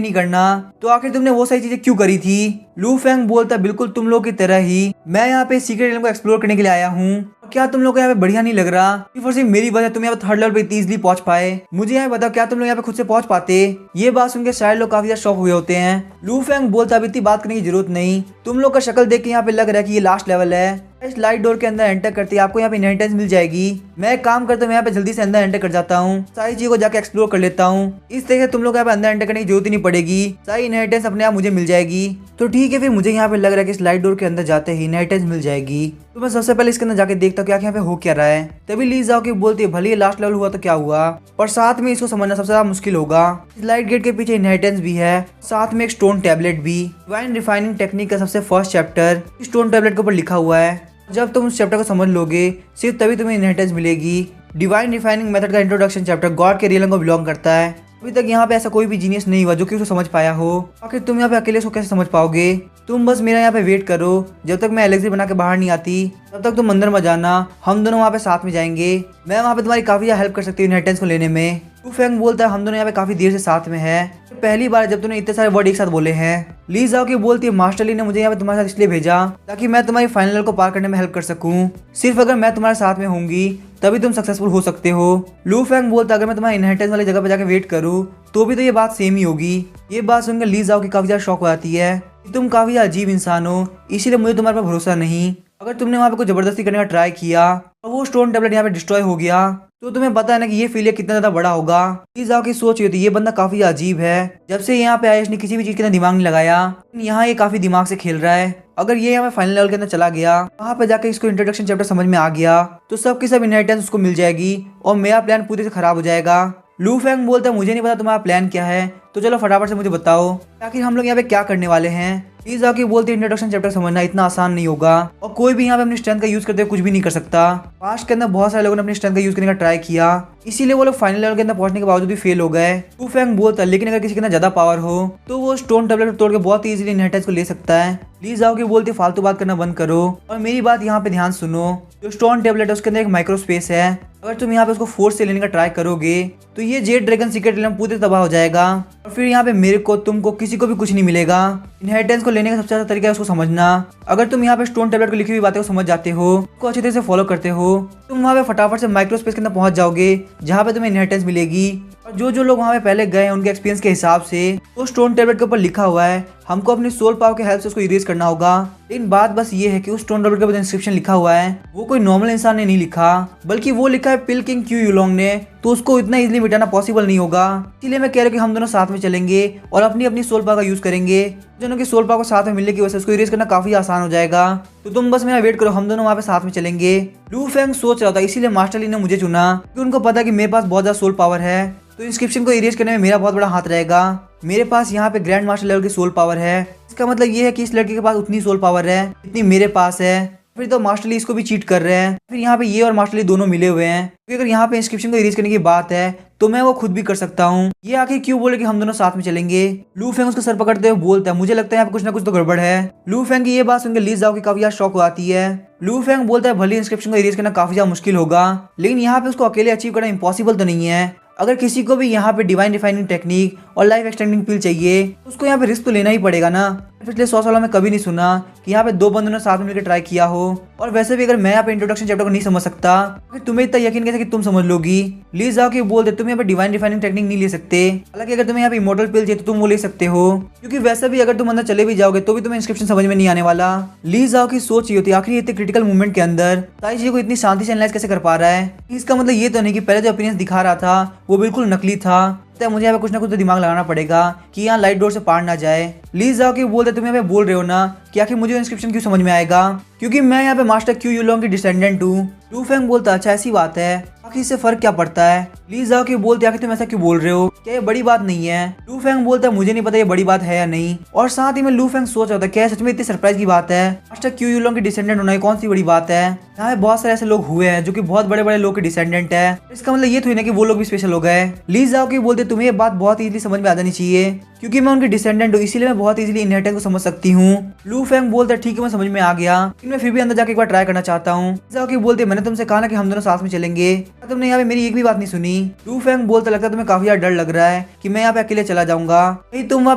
नहीं करना, तो आखिर तुमने वो सारी चीजें क्यों करी थी? लू फैंग बोलता बिल्कुल तुम लोग की तरह ही मैं यहाँ पे सीक्रेट एलियन को एक्सप्लोर करने के लिए आया हूँ। क्या तुम लोग को यहाँ पे बढ़िया नहीं लग रहा? सिर्फ और सिर्फ मेरी वजह तुम यहाँ पे थर्ड लेवल पे इतनी इजली पहुंच पाए। मुझे यहाँ बताओ क्या तुम लोग यहाँ पे खुद से पहुंच पाते? ये बात सुनकर सारे लोग काफी ज्यादा शॉक हुए होते हैं। लू फैंग बोलता अब इतनी बात करने की जरूरत नहीं, तुम लोग का शक्ल देख के यहाँ पे लग रहा है कि ये लास्ट लेवल है। इस लाइट डोर के अंदर एंटर करते ही आपको यहाँ पे इनहेरिटेंस मिल जाएगी। मैं एक काम करता हूँ यहाँ पे जल्दी से अंदर एंटर कर जाता हूँ, सारी चीजों को जाके एक्सप्लोर कर लेता हूँ। इस तरह से तुम लोग यहाँ पे अंदर एंटर करने की जरूरत ही नहीं पड़ेगी, सारी इनहेरिटेंस अपने आप मुझे मिल जाएगी। तो ठीक है फिर मुझे यहाँ पे लग रहा है कि इस लाइट डोर के अंदर जाते ही इनहेरिटेंस मिल जाएगी। तो मैं सबसे पहले इसके अंदर जाके देखता हूँ क्या यहाँ पे हो क्या रहा है। तभी ली जाओ कि बोलती है भले लास्ट लेवल हुआ तो क्या हुआ, पर साथ में इसको समझना सबसे ज्यादा मुश्किल होगा। इस लाइट गेट के पीछे इनहेरिटेंस भी है, साथ में एक स्टोन टैबलेट भी। डिवाइन रिफाइनिंग टेक्निक का सबसे फर्स्ट चैप्टर स्टोन टैबलेट के ऊपर लिखा हुआ है। जब तुम उस चैप्टर को समझ लोगे सिर्फ तभी तुम्हें इनहेरिटेंस मिलेगी। डिवाइन रिफाइनिंग मेथड का इंट्रोडक्शन चैप्टर गॉड के रियलिटी को बिलोंग करता है। अभी तक यहाँ पे ऐसा कोई भी जीनियस नहीं हुआ जो कि उसको समझ पाया हो। आखिर तुम यहाँ पे अकेले उसको कैसे समझ पाओगे? तुम बस मेरा यहाँ पे वेट करो, जब तक मैं एलेक्सी बना के बाहर नहीं आती तब तक तुम अंदर मत जाना, हम दोनों वहाँ पे साथ में जाएंगे। मैं वहाँ पे तुम्हारी काफी ज्यादा हेल्प कर सकती हूँ इनहेरिटेंस को लेने में। लू फैंग बोलता है हम दोनों यहाँ पे काफी देर से साथ में है, पहली बार जब तुमने इतने सारे वर्ड एक साथ बोले हैं। ली जाओ की बोलती है मास्टर ली ने मुझे यहाँ पे तुम्हारे साथ इसलिए भेजा ताकि मैं तुम्हारी फाइनल को पार करने में हेल्प कर सकूं। सिर्फ अगर मैं तुम्हारे साथ में होंगी तभी तुम सक्सेसफुल हो सकते हो। लू फैंग बोलता अगर मैं तुम्हारी इनहेरिटेंस वाली जगह पे जाके वेट करूँ तो भी तो ये बात सेम ही होगी। ये बात सुनकर ली जाओ की काफी ज्यादा शौक हो जाती है कि तुम काफी अजीब इंसान हो, इसीलिए मुझे तुम्हारे पर भरोसा नहीं। अगर तुमने वहाँ पे कुछ जबरदस्ती करने का ट्राई किया और वो स्टोन टैबलेट यहाँ पे डिस्ट्रॉय हो गया तो तुम्हें पता है ना कि ये फेलियर कितना ज्यादा बड़ा होगा। प्लीज आओ की सोच रही थी ये बंदा काफी अजीब है, जब से यहाँ पे आया इसने किसी भी चीज के अंदर दिमाग नहीं लगाया, यहाँ ये काफी दिमाग से खेल रहा है। अगर ये यहाँ पे फाइनल लेवल के अंदर चला गया, वहाँ पे जाकर इसको इंट्रोडक्शन चैप्टर समझ में आ गया तो सब की सब इनहेरिटेंस उसको मिल जाएगी और मेरा प्लान पूरी से खराब हो जाएगा। लू फैंग बोलता है मुझे नहीं पता तुम्हारा प्लान क्या है, तो चलो फटाफट से मुझे बताओ आखिर हम लोग यहाँ पे क्या करने वाले हैं। ली जाओ की बोलते इंट्रोडक्शन चैप्टर समझना इतना आसान नहीं होगा और कोई भी यहाँ पे अपनी स्ट्रेंथ का यूज करते हुए कुछ भी नहीं कर सकता। पास्ट के अंदर बहुत सारे लोगों ने अपनी स्ट्रेंथ का यूज करने का ट्राई किया, इसीलिए वो लोग फाइनल लेवल के अंदर पहुंचने के बावजूद भी फेल हो गए। लू फेंग बोलता है लेकिन अगर किसी के अंदर ज्यादा पावर हो तो वो स्टोन टेबलेट तोड़ के बहुत इजीली इनहेरिटेंस को ले सकता है। ली जाओ की बोलती फालतू बात करना बंद करो और मेरी बात यहाँ पे ध्यान सुनो। जो स्टोन टेबलेट है उसके अंदर एक माइक्रो स्पेस है, अगर तुम यहाँ पे उसको फोर्स से लेने का ट्राई करोगे तो ये जेड ड्रैगन सीक्रेट रियलम पूरी तबाह हो जाएगा और फिर यहाँ पे मेरे को तुमको किसी को भी कुछ नहीं मिलेगा। इनहेरिटेंस को लेने का सबसे अच्छा तरीका है उसको समझना। अगर तुम यहाँ पे स्टोन टेबलेट को लिखी हुई बातें को समझ जाते हो, उसको अच्छी तरह से फॉलो करते हो, तुम वहाँ पे फटाफट से माइक्रो स्पेस के अंदर पहुंच जाओगे जहाँ पे तुम्हें इनहेरिटेंस मिलेगी। और जो लोग वहाँ पे पहले गए हैं उनके एक्सपीरियंस के हिसाब से तो स्टोन टेबलेट के ऊपर लिखा हुआ है हमको अपनी सोल पावर के हेल्प से उसको इरेज करना होगा। लेकिन बात बस ये है कि उस स्टोन टेबलेट के ऊपर इंस्क्रिप्शन लिखा हुआ है वो कोई नॉर्मल इंसान ने नहीं लिखा, बल्कि वो लिखा है पिल किंग क्यू यूलोंग ने, तो उसको इतना इजीली मिटाना पॉसिबल नहीं होगा। इसलिए मैं कह रहा हूँ कि हम दोनों साथ में चलेंगे और अपनी अपनी सोल पावर का यूज करेंगे। दोनों की सोल पावर को साथ में मिलने की वजह से उसको इरेज करना काफी आसान हो जाएगा। तो तुम बस मेरा वेट करो, हम दोनों वहाँ पे साथ में चलेंगे। लू फेंग सोच रहा था, इसीलिए मास्टर ली ने मुझे चुना क्योंकि उनको पता कि मेरे पास बहुत ज्यादा सोल पावर है, तो इंस्क्रिप्शन को इरेज करने में मेरा बहुत बड़ा हाथ रहेगा। मेरे पास यहाँ पे ग्रैंड मास्टर लेवल की सोल पावर है, इसका मतलब ये है कि इस लड़के के पास उतनी सोल पावर है जितनी मेरे पास है। फिर तो मास्टर ली इसको भी चीट कर रहे हैं, फिर यहाँ पे ये और मास्टर ली दोनों मिले हुए हैं क्योंकि अगर यहाँ पे इंस्क्रिप्शन को इरेज करने की बात है तो मैं वो खुद भी कर सकता हूँ। ये आखिर क्यों बोले कि हम दोनों साथ में चलेंगे। लू फेंग उसका सर पकड़ते हुए बोलता है मुझे लगता है यहाँ पे कुछ ना कुछ तो गड़बड़ है। लू फेंग की ये बात सुनकर ली जाओ की काफी ज्यादा शॉक हो आती है। लू फेंग बोलता है भले इंस्क्रिप्शन को इरेज करना काफी ज्यादा मुश्किल होगा लेकिन यहाँ पे उसको अकेले अचीव करना इम्पॉसिबल तो नहीं है। अगर किसी को भी यहाँ पे डिवाइन रिफाइनिंग टेक्निक और लाइफ एक्सटेंडिंग पिल चाहिए तो उसको यहाँ पे रिस्क तो लेना ही पड़ेगा ना। पिछले 100 सालों में कभी नहीं सुना कि यहाँ पे दो बंदों ने साथ में मिलकर ट्राई किया हो। और वैसे भी अगर मैं यहाँ पे इंट्रोडक्शन चैप्टर को नहीं समझ सकता फिर तुम्हें इतना यकीन कैसे कि तुम समझ लोगी। ली जाओ कि बोलते तुम यहाँ पे डिवाइन रिफाइनिंग टेक्निक नहीं ले सकते, हालांकि अगर तुम्हें यहाँ पे इमोर्टल पिल चाहिए तो तुम वो ले सकते हो, क्योंकि वैसे भी अगर तुम अंदर चले भी जाओगे तो भी तुम्हें इंस्क्रिप्शन समझ में नहीं आने वाला। ली जाओ की सोच ये होती है आखिर इतने क्रिटिकल मूवमेंट के अंदर सारी चीजों को इतनी शांति से एनालाइज कैसे कर पा रहा है। इसका मतलब ये तो नहीं कि पहले जो अपीयरेंस दिखा रहा था वो बिल्कुल नकली था। मुझे यहाँ पे कुछ ना कुछ तो दिमाग लगाना पड़ेगा कि यहाँ लाइट डोर से पार ना जाए। ली जाओ कि बोलते तुम यहाँ पे बोल रहे हो ना कि आखिर मुझे इंस्क्रिप्शन क्यों समझ में आएगा, क्योंकि मैं यहाँ पे मास्टर क्यू यूलोंग की डिसेंडेंट हूँ। लू फेंग बोलता अच्छा ऐसी बात है, आखिर इससे फर्क क्या पड़ता है। ली जाओ कि बोलते आखिर तुम ऐसा क्यों बोल रहे हो, क्या ये बड़ी बात नहीं है। लू फेंग बोलता है मुझे नहीं पता ये बड़ी बात है या नहीं। और साथ ही में लू फेंग सोच रहा था क्या सच में इतनी सरप्राइज की बात है, मास्टर क्यू यूलोंग की डिसेंडेंट होना कौन सी बड़ी बात है। यहाँ पे बहुत सारे ऐसे लोग हुए हैं जो कि बहुत बड़े बड़े लोग के डिसेंडेंट है, इसका मतलब ये थोड़ी ना कि वो लोग भी स्पेशल हो गए। ली जाओ कि बोलते तुम्हें ये बात बहुत इजीली समझ में आ जानी चाहिए, क्योंकि मैं उनकी डिसेंडेंट हूँ इसीलिए मैं बहुत इजीली इनहेरिटेंस को समझ सकती हूँ। लू फेंग बोलता है ठीक है मैं समझ में आ गया, लेकिन मैं फिर भी अंदर जाके एक बार ट्राई करना चाहता हूँ। जाओ कि बोलते मैंने तुमसे कहा ना कि हम दोनों साथ में चलेंगे, तुमने यहाँ पे मेरी एक भी बात नहीं सुनी। लू फेंग बोलता लगता है तुम्हें काफी ज्यादा डर लग रहा है कि मैं यहाँ पे अकेले चला जाऊंगा, नहीं तुम वहाँ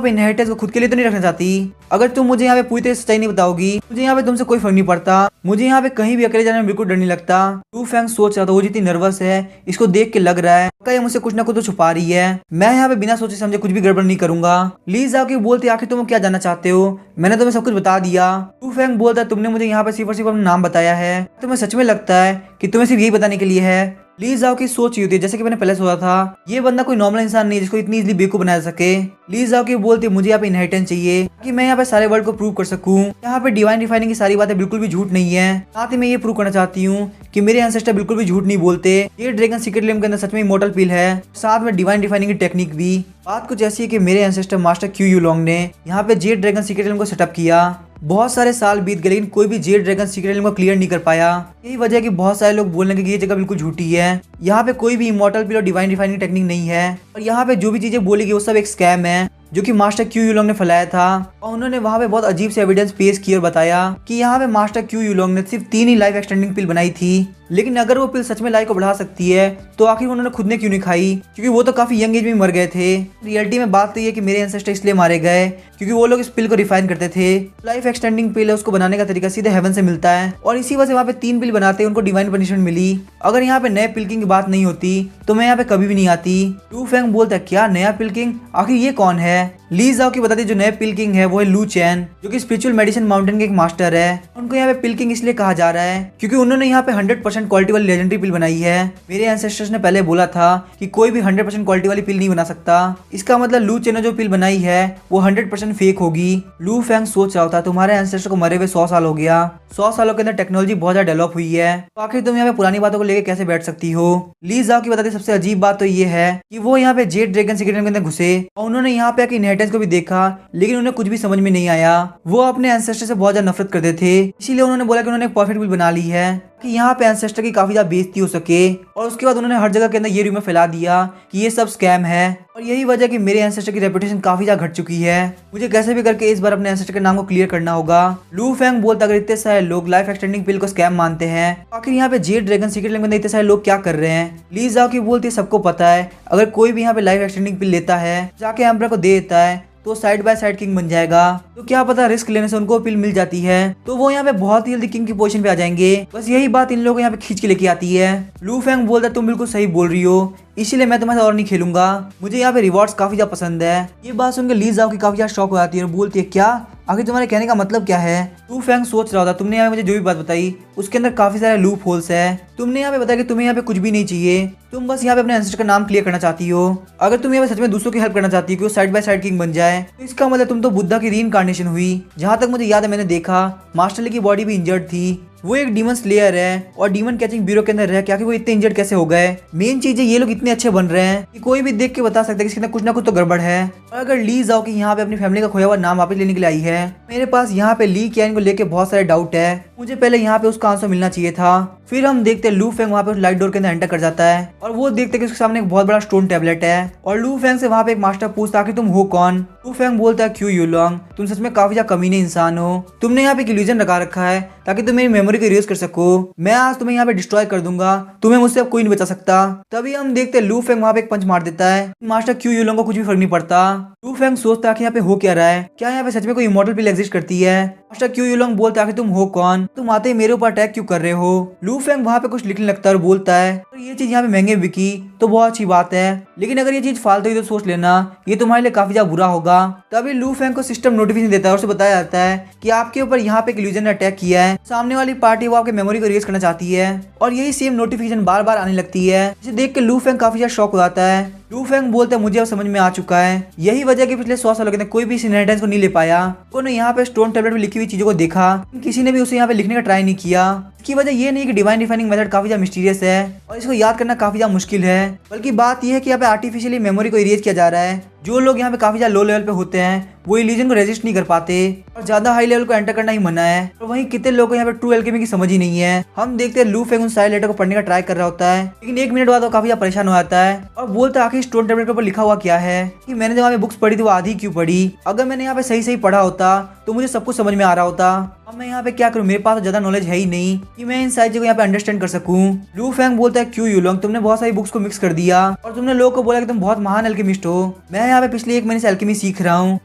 पे इनहेरिटेंस को खुद के लिए तो नहीं रखना चाहती। अगर तुम मुझे यहाँ पे पूरी तरह सच्चाई नहीं बताओगी मुझे यहाँ पे तुमसे कोई फर्क नहीं पड़ता, मुझे यहाँ पे कहीं भी अकेले जाने में बिल्कुल डर नहीं लगता। लू फेंग सोच रहा था वो जितनी नर्वस है इसको देख के लग रहा है ये मुझसे कुछ ना कुछ तो छुपा रही है, मैं यहाँ पे बिना सोचे समझे कुछ भी गड़बड़ नहीं करूंगा। ली जाओ कि बोलते आखिर तुम क्या जानना चाहते हो, मैंने तुम्हें सब कुछ बता दिया। लू फेंग बोलता तुमने मुझे यहाँ पे सिर्फ और सिर्फ अपना नाम बताया है, तुम्हें सच में लगता है कि तुम्हें सिर्फ यही बताने के लिए है। ली जाओ की सोच ये होती है जैसे कि मैंने पहले सोचा था ये बंदा कोई नॉर्मल इंसान नहीं है जिसको इतनी इजीली बेवकूफ बना सके। ली जाओ की बोलती मुझे यहाँ पे इनहेरिटेंस चाहिए कि मैं यहाँ पे सारे वर्ल्ड को प्रूव कर सकूं, यहाँ पे डिवाइन रिफाइनिंग की सारी बातें बिल्कुल भी झूठ नहीं है। साथ ही मैं ये प्रूव करना चाहती हूँ कि मेरे एंसेस्टर बिल्कुल भी झूठ नहीं बोलते, ये ड्रैगन सीक्रेट रियलम के अंदर सच में इमोर्टल पिल है, साथ में डिवाइन रिफाइनिंग की टेक्निक भी। बात कुछ ऐसी है कि मेरे एंसेस्टर मास्टर क्यू यूलोंग ने यहाँ पे जेड ड्रैगन सीक्रेट रियलम को सेटअप किया। बहुत सारे साल बीत गए लेकिन कोई भी जेड ड्रैगन सीक्रेट रियलम को क्लियर नहीं कर पाया। यही वजह है कि बहुत सारे लोग बोलने लगे कि ये जगह बिल्कुल झूठी है, यहाँ पे कोई भी इमोर्टल पिल और डिवाइन रिफाइनिंग टेक्निक नहीं है, और यहाँ पे जो भी चीजें बोली गई वो सब एक स्कैम है जो कि मास्टर क्यू यूलोंग ने फैलाया था। और उन्होंने वहाँ पे बहुत अजीब से एविडेंस पेश किया और बताया कि यहाँ पे मास्टर क्यू यूलोंग ने सिर्फ 3 ही लाइफ एक्सटेंडिंग पिल बनाई थी, लेकिन अगर वो पिल सच में लाइफ को बढ़ा सकती है तो आखिर उन्होंने खुद ने क्यों नहीं खाई, क्योंकि वो तो काफी यंग एज में मर गए थे। रियलिटी में बात तो ये कि मेरे एंसेस्टर इसलिए मारे गए क्योंकि वो लोग इस पिल को रिफाइन करते थे। लाइफ एक्सटेंडिंग पिल है उसको बनाने का तरीका सीधे हेवन से मिलता है, और इसी वजह से वहाँ पे 3 पिल बनाते उनको डिवाइन पनिशमेंट मिली। अगर यहाँ पे नए पिल किंग की बात नहीं होती तो मैं यहाँ पे कभी भी नहीं आती। लू फेंग बोलता है क्या नया पिल किंग, आखिर ये कौन है। ली जाओ की बताती जो नए पिल किंग है वो है लू चैन, जो कि स्पिरिचुअल मेडिसिन माउंटेन के एक मास्टर है। उनको यहाँ पे पिल किंग इसलिए कहा जा रहा है क्योंकि उन्होंने यहाँ पे 100% 100% क्वालिटी वाली लेजेंडरी पिल बनाई है। मेरे एंसेस्टर्स ने पहले बोला था कि कोई भी 100% क्वालिटी वाली पिल नहीं बना सकता। इसका मतलब लू चेन ने जो पिल बनाई है वो 100% फेक होगी। लू फेंग सोच रहा था तुम्हारे एंसेस्टर को मरे हुए 100 साल हो गया। 100 सालों के अंदर टेक्नोलॉजी बहुत ज्यादा डेवलप हुई है, तो आखिर तुम यहाँ पे पुरानी बातों को लेकर कैसे बैठ सकती हो। ली जाओ की बताती सबसे अजीब बात तो ये है कि वो यहाँ पे जेड ड्रैगन सीक्रेट के अंदर घुसे और उन्होंने यहाँ पे आके इनहेरिटेंस को भी देखा, लेकिन उन्हें कुछ भी समझ में नहीं आया। वो अपने एंसेस्टर से बहुत ज्यादा नफरत करते थे, इसीलिए उन्होंने बोला कि उन्होंने एक परफेक्ट बिल बना ली है कि यहाँ पे एंसेस्टर की काफी ज्यादा बेइज्जती हो सके। और उसके बाद उन्होंने हर जगह के अंदर ये रूमर फैला दिया कि ये सब स्कैम है, और यही वजह कि मेरे एंसेस्टर की रेपुटेशन काफी ज्यादा घट चुकी है। मुझे कैसे भी करके इस बार अपने एंसेस्टर के नाम को क्लियर करना होगा। लू फेंग बोलता अगर इतने सारे लोग लाइफ एक्सटेंडिंग पिल को स्कैम मानते हैं, आखिर यहाँ पे जेड ड्रैगन सीक्रेट लैंड में इतने सारे लोग क्या कर रहे हैं। ली जाओ की बोलती है सबको पता है, अगर कोई भी यहाँ पे लाइफ एक्सटेंडिंग पिल लेता है जाके एम्परर को दे देता है तो साइड बाय साइड किंग बन जाएगा। तो क्या पता रिस्क लेने से उनको पिल मिल जाती है तो वो यहाँ पे बहुत ही जल्दी किंग की पोजीशन पे आ जाएंगे। बस यही बात इन लोगों को यहाँ पे खींच के लेके आती है। लू फेंग बोलता तुम बिल्कुल सही बोल रही हो, इसीलिए मैं तुम्हारे साथ और नहीं खेलूंगा, मुझे यहाँ पे रिवॉर्ड्स काफी ज्यादा पसंद है। ये बात सुनकर ली जाओ की काफी ज्यादा शॉक हो जाती है और बोलती है क्या, आखिर तुम्हारे कहने का मतलब क्या है। लू फेंग सोच रहा था तुमने यहाँ मुझे जो भी बात बताई उसके अंदर काफी सारे लूप होल्स है। तुमने यहाँ पे बताया कि तुम्हें यहाँ पे कुछ भी नहीं चाहिए, तुम बस यहाँ पे अपने एंसेस्टर का नाम क्लियर करना चाहती हो। अगर तुम यहाँ पे सच में दूसरों की हेल्प करना चाहती हो कि वो साइड बाय साइड किंग बन जाए, तो इसका मतलब तुम तो बुद्धा की रीइंकार्नेशन हुई। जहाँ तक मुझे याद है मैंने देखा मास्टर ली की बॉडी भी इंजर्ड थी, वो एक डीमन स्लेयर है और डीमन कैचिंग ब्यूरो के अंदर रह क्या कि वो इतने इंजर्ड कैसे हो गए। मेन चीज है ये लोग इतने अच्छे बन रहे हैं कि कोई भी देख के बता सकता है कि इसके अंदर कुछ ना कुछ तो गड़बड़ है। और अगर ली जाओ कि यहाँ पे अपनी फैमिली का खोया हुआ नाम वापस लेने के लिए आई है, मेरे पास यहाँ पे ली कैन को लेके बहुत सारे डाउट है। मुझे पहले यहाँ पे उसका आंसर मिलना चाहिए था। फिर हम देखते हैं लू फेंग वहाँ पे उस लाइट डोर के अंदर एंटर कर जाता है और वो देखते हैं कि उसके सामने एक बहुत बड़ा स्टोन टैबलेट है। और लू फेंग से वहाँ पे एक मास्टर पूछता कि तुम हो कौन। लू फेंग बोलता है क्यू यूलोंग, तुम सच में काफी ज्यादा कमीने इंसान हो, तुमने यहाँ पे एक इल्यूजन रखा रखा है ताकि तुम मेरी मेमोरी को इरेज कर सको। मैं आज तुम्हें यहाँ पे डिस्ट्रॉय कर दूंगा, तुम्हें मुझसे अब कोई नहीं बचा सकता। तभी हम देखते हैं लू फेंग वहाँ पे एक पंच मार देता है। मास्टर क्यू यूलोंग को कुछ भी फर्क नहीं पड़ता। लू फेंग सोचता है कि यहाँ पे हो क्या रहा है, क्या यहाँ पे सच में कोई इमॉर्टल पिल एग्जिस्ट करती है। मास्टर क्यू यूलोंग बोलता है कि तुम हो कौन, तुम आते ही मेरे ऊपर अटैक क्यों कर रहे हो। लू फेंग वहाँ पे कुछ लिखने लगता है और बोलता है तो ये चीज यहाँ पे महंगे बिकी तो बहुत अच्छी बात है, लेकिन अगर ये चीज फालतू हुई तो सोच लेना ये तुम्हारे लिए काफी ज्यादा बुरा होगा। तभी लू फेंग को सिस्टम नोटिफिकेशन देता है और उसे बताया जाता है कि आपके ऊपर यहाँ पे एक इल्यूजन ने अटैक किया है, सामने वाली पार्टी वो आपके मेमोरी को इरेज करना चाहती है। और यही सेम नोटिफिकेशन बार बार आने लगती है, जिसे देख के लू फेंग काफी ज्यादा शॉक हो जाता है। लू फेंग बोलता है मुझे अब समझ में आ चुका है, यही वजह कि पिछले 100 सालों के अंदर कोई भी इस इनहेरिटेंस को नहीं ले पाया। उन्होंने यहाँ पे स्टोन टैबलेट में लिखी हुई चीजों को देखा, किसी ने भी उसे यहाँ पे लिखने का ट्राई नहीं किया। इसकी वजह ये नहीं कि डिवाइन डिफाइनिंग मेथड काफी ज्यादा मिस्टीरियस है और इसको याद करना काफी ज्यादा मुश्किल है, बल्कि बात यह है कि यहाँ पे आर्टिफिशियली मेमोरी को इरेज किया जा रहा है। जो लोग यहाँ पे काफी ज्यादा लो लेवल पे होते हैं वो इल्यूजन को रेजिस्ट नहीं कर पाते और ज्यादा हाई लेवल को एंटर करना ही मना है। और वहीं कितने लोगों को यहाँ पे ट्रू एल्केमी की समझ ही नहीं है। हम देखते हैं लू फेंग उन सारे लेटर को पढ़ने का ट्राई कर रहा होता है, लेकिन 1 मिनट बाद वो काफी ज्यादा परेशान हो जाता है और बोलता है आखिर स्टोन टैबलेट के ऊपर लिखा हुआ क्या है कि मैंने जब वहाँ पे बुक्स पढ़ी थी वो आधी क्यों पढ़ी। अगर मैंने यहाँ पे सही सही पढ़ा होता तो मुझे सब कुछ समझ में आ रहा होता। अब मैं यहाँ पे क्या करूँ, मेरे पास तो ज्यादा नॉलेज है ही नहीं कि मैं इन सारी चीजों को यहाँ पे अंडरस्टैंड कर सकूं। लू फेंग बोलता है क्यू यूलोंग, तुमने बहुत सारी बुक्स को मिक्स कर दिया और तुमने लोगों को बोला कि तुम बहुत महान एल्केमिस्ट हो। मैं यहाँ पे पिछले 1 महीने से एल्केमी सीख रहा हूँ,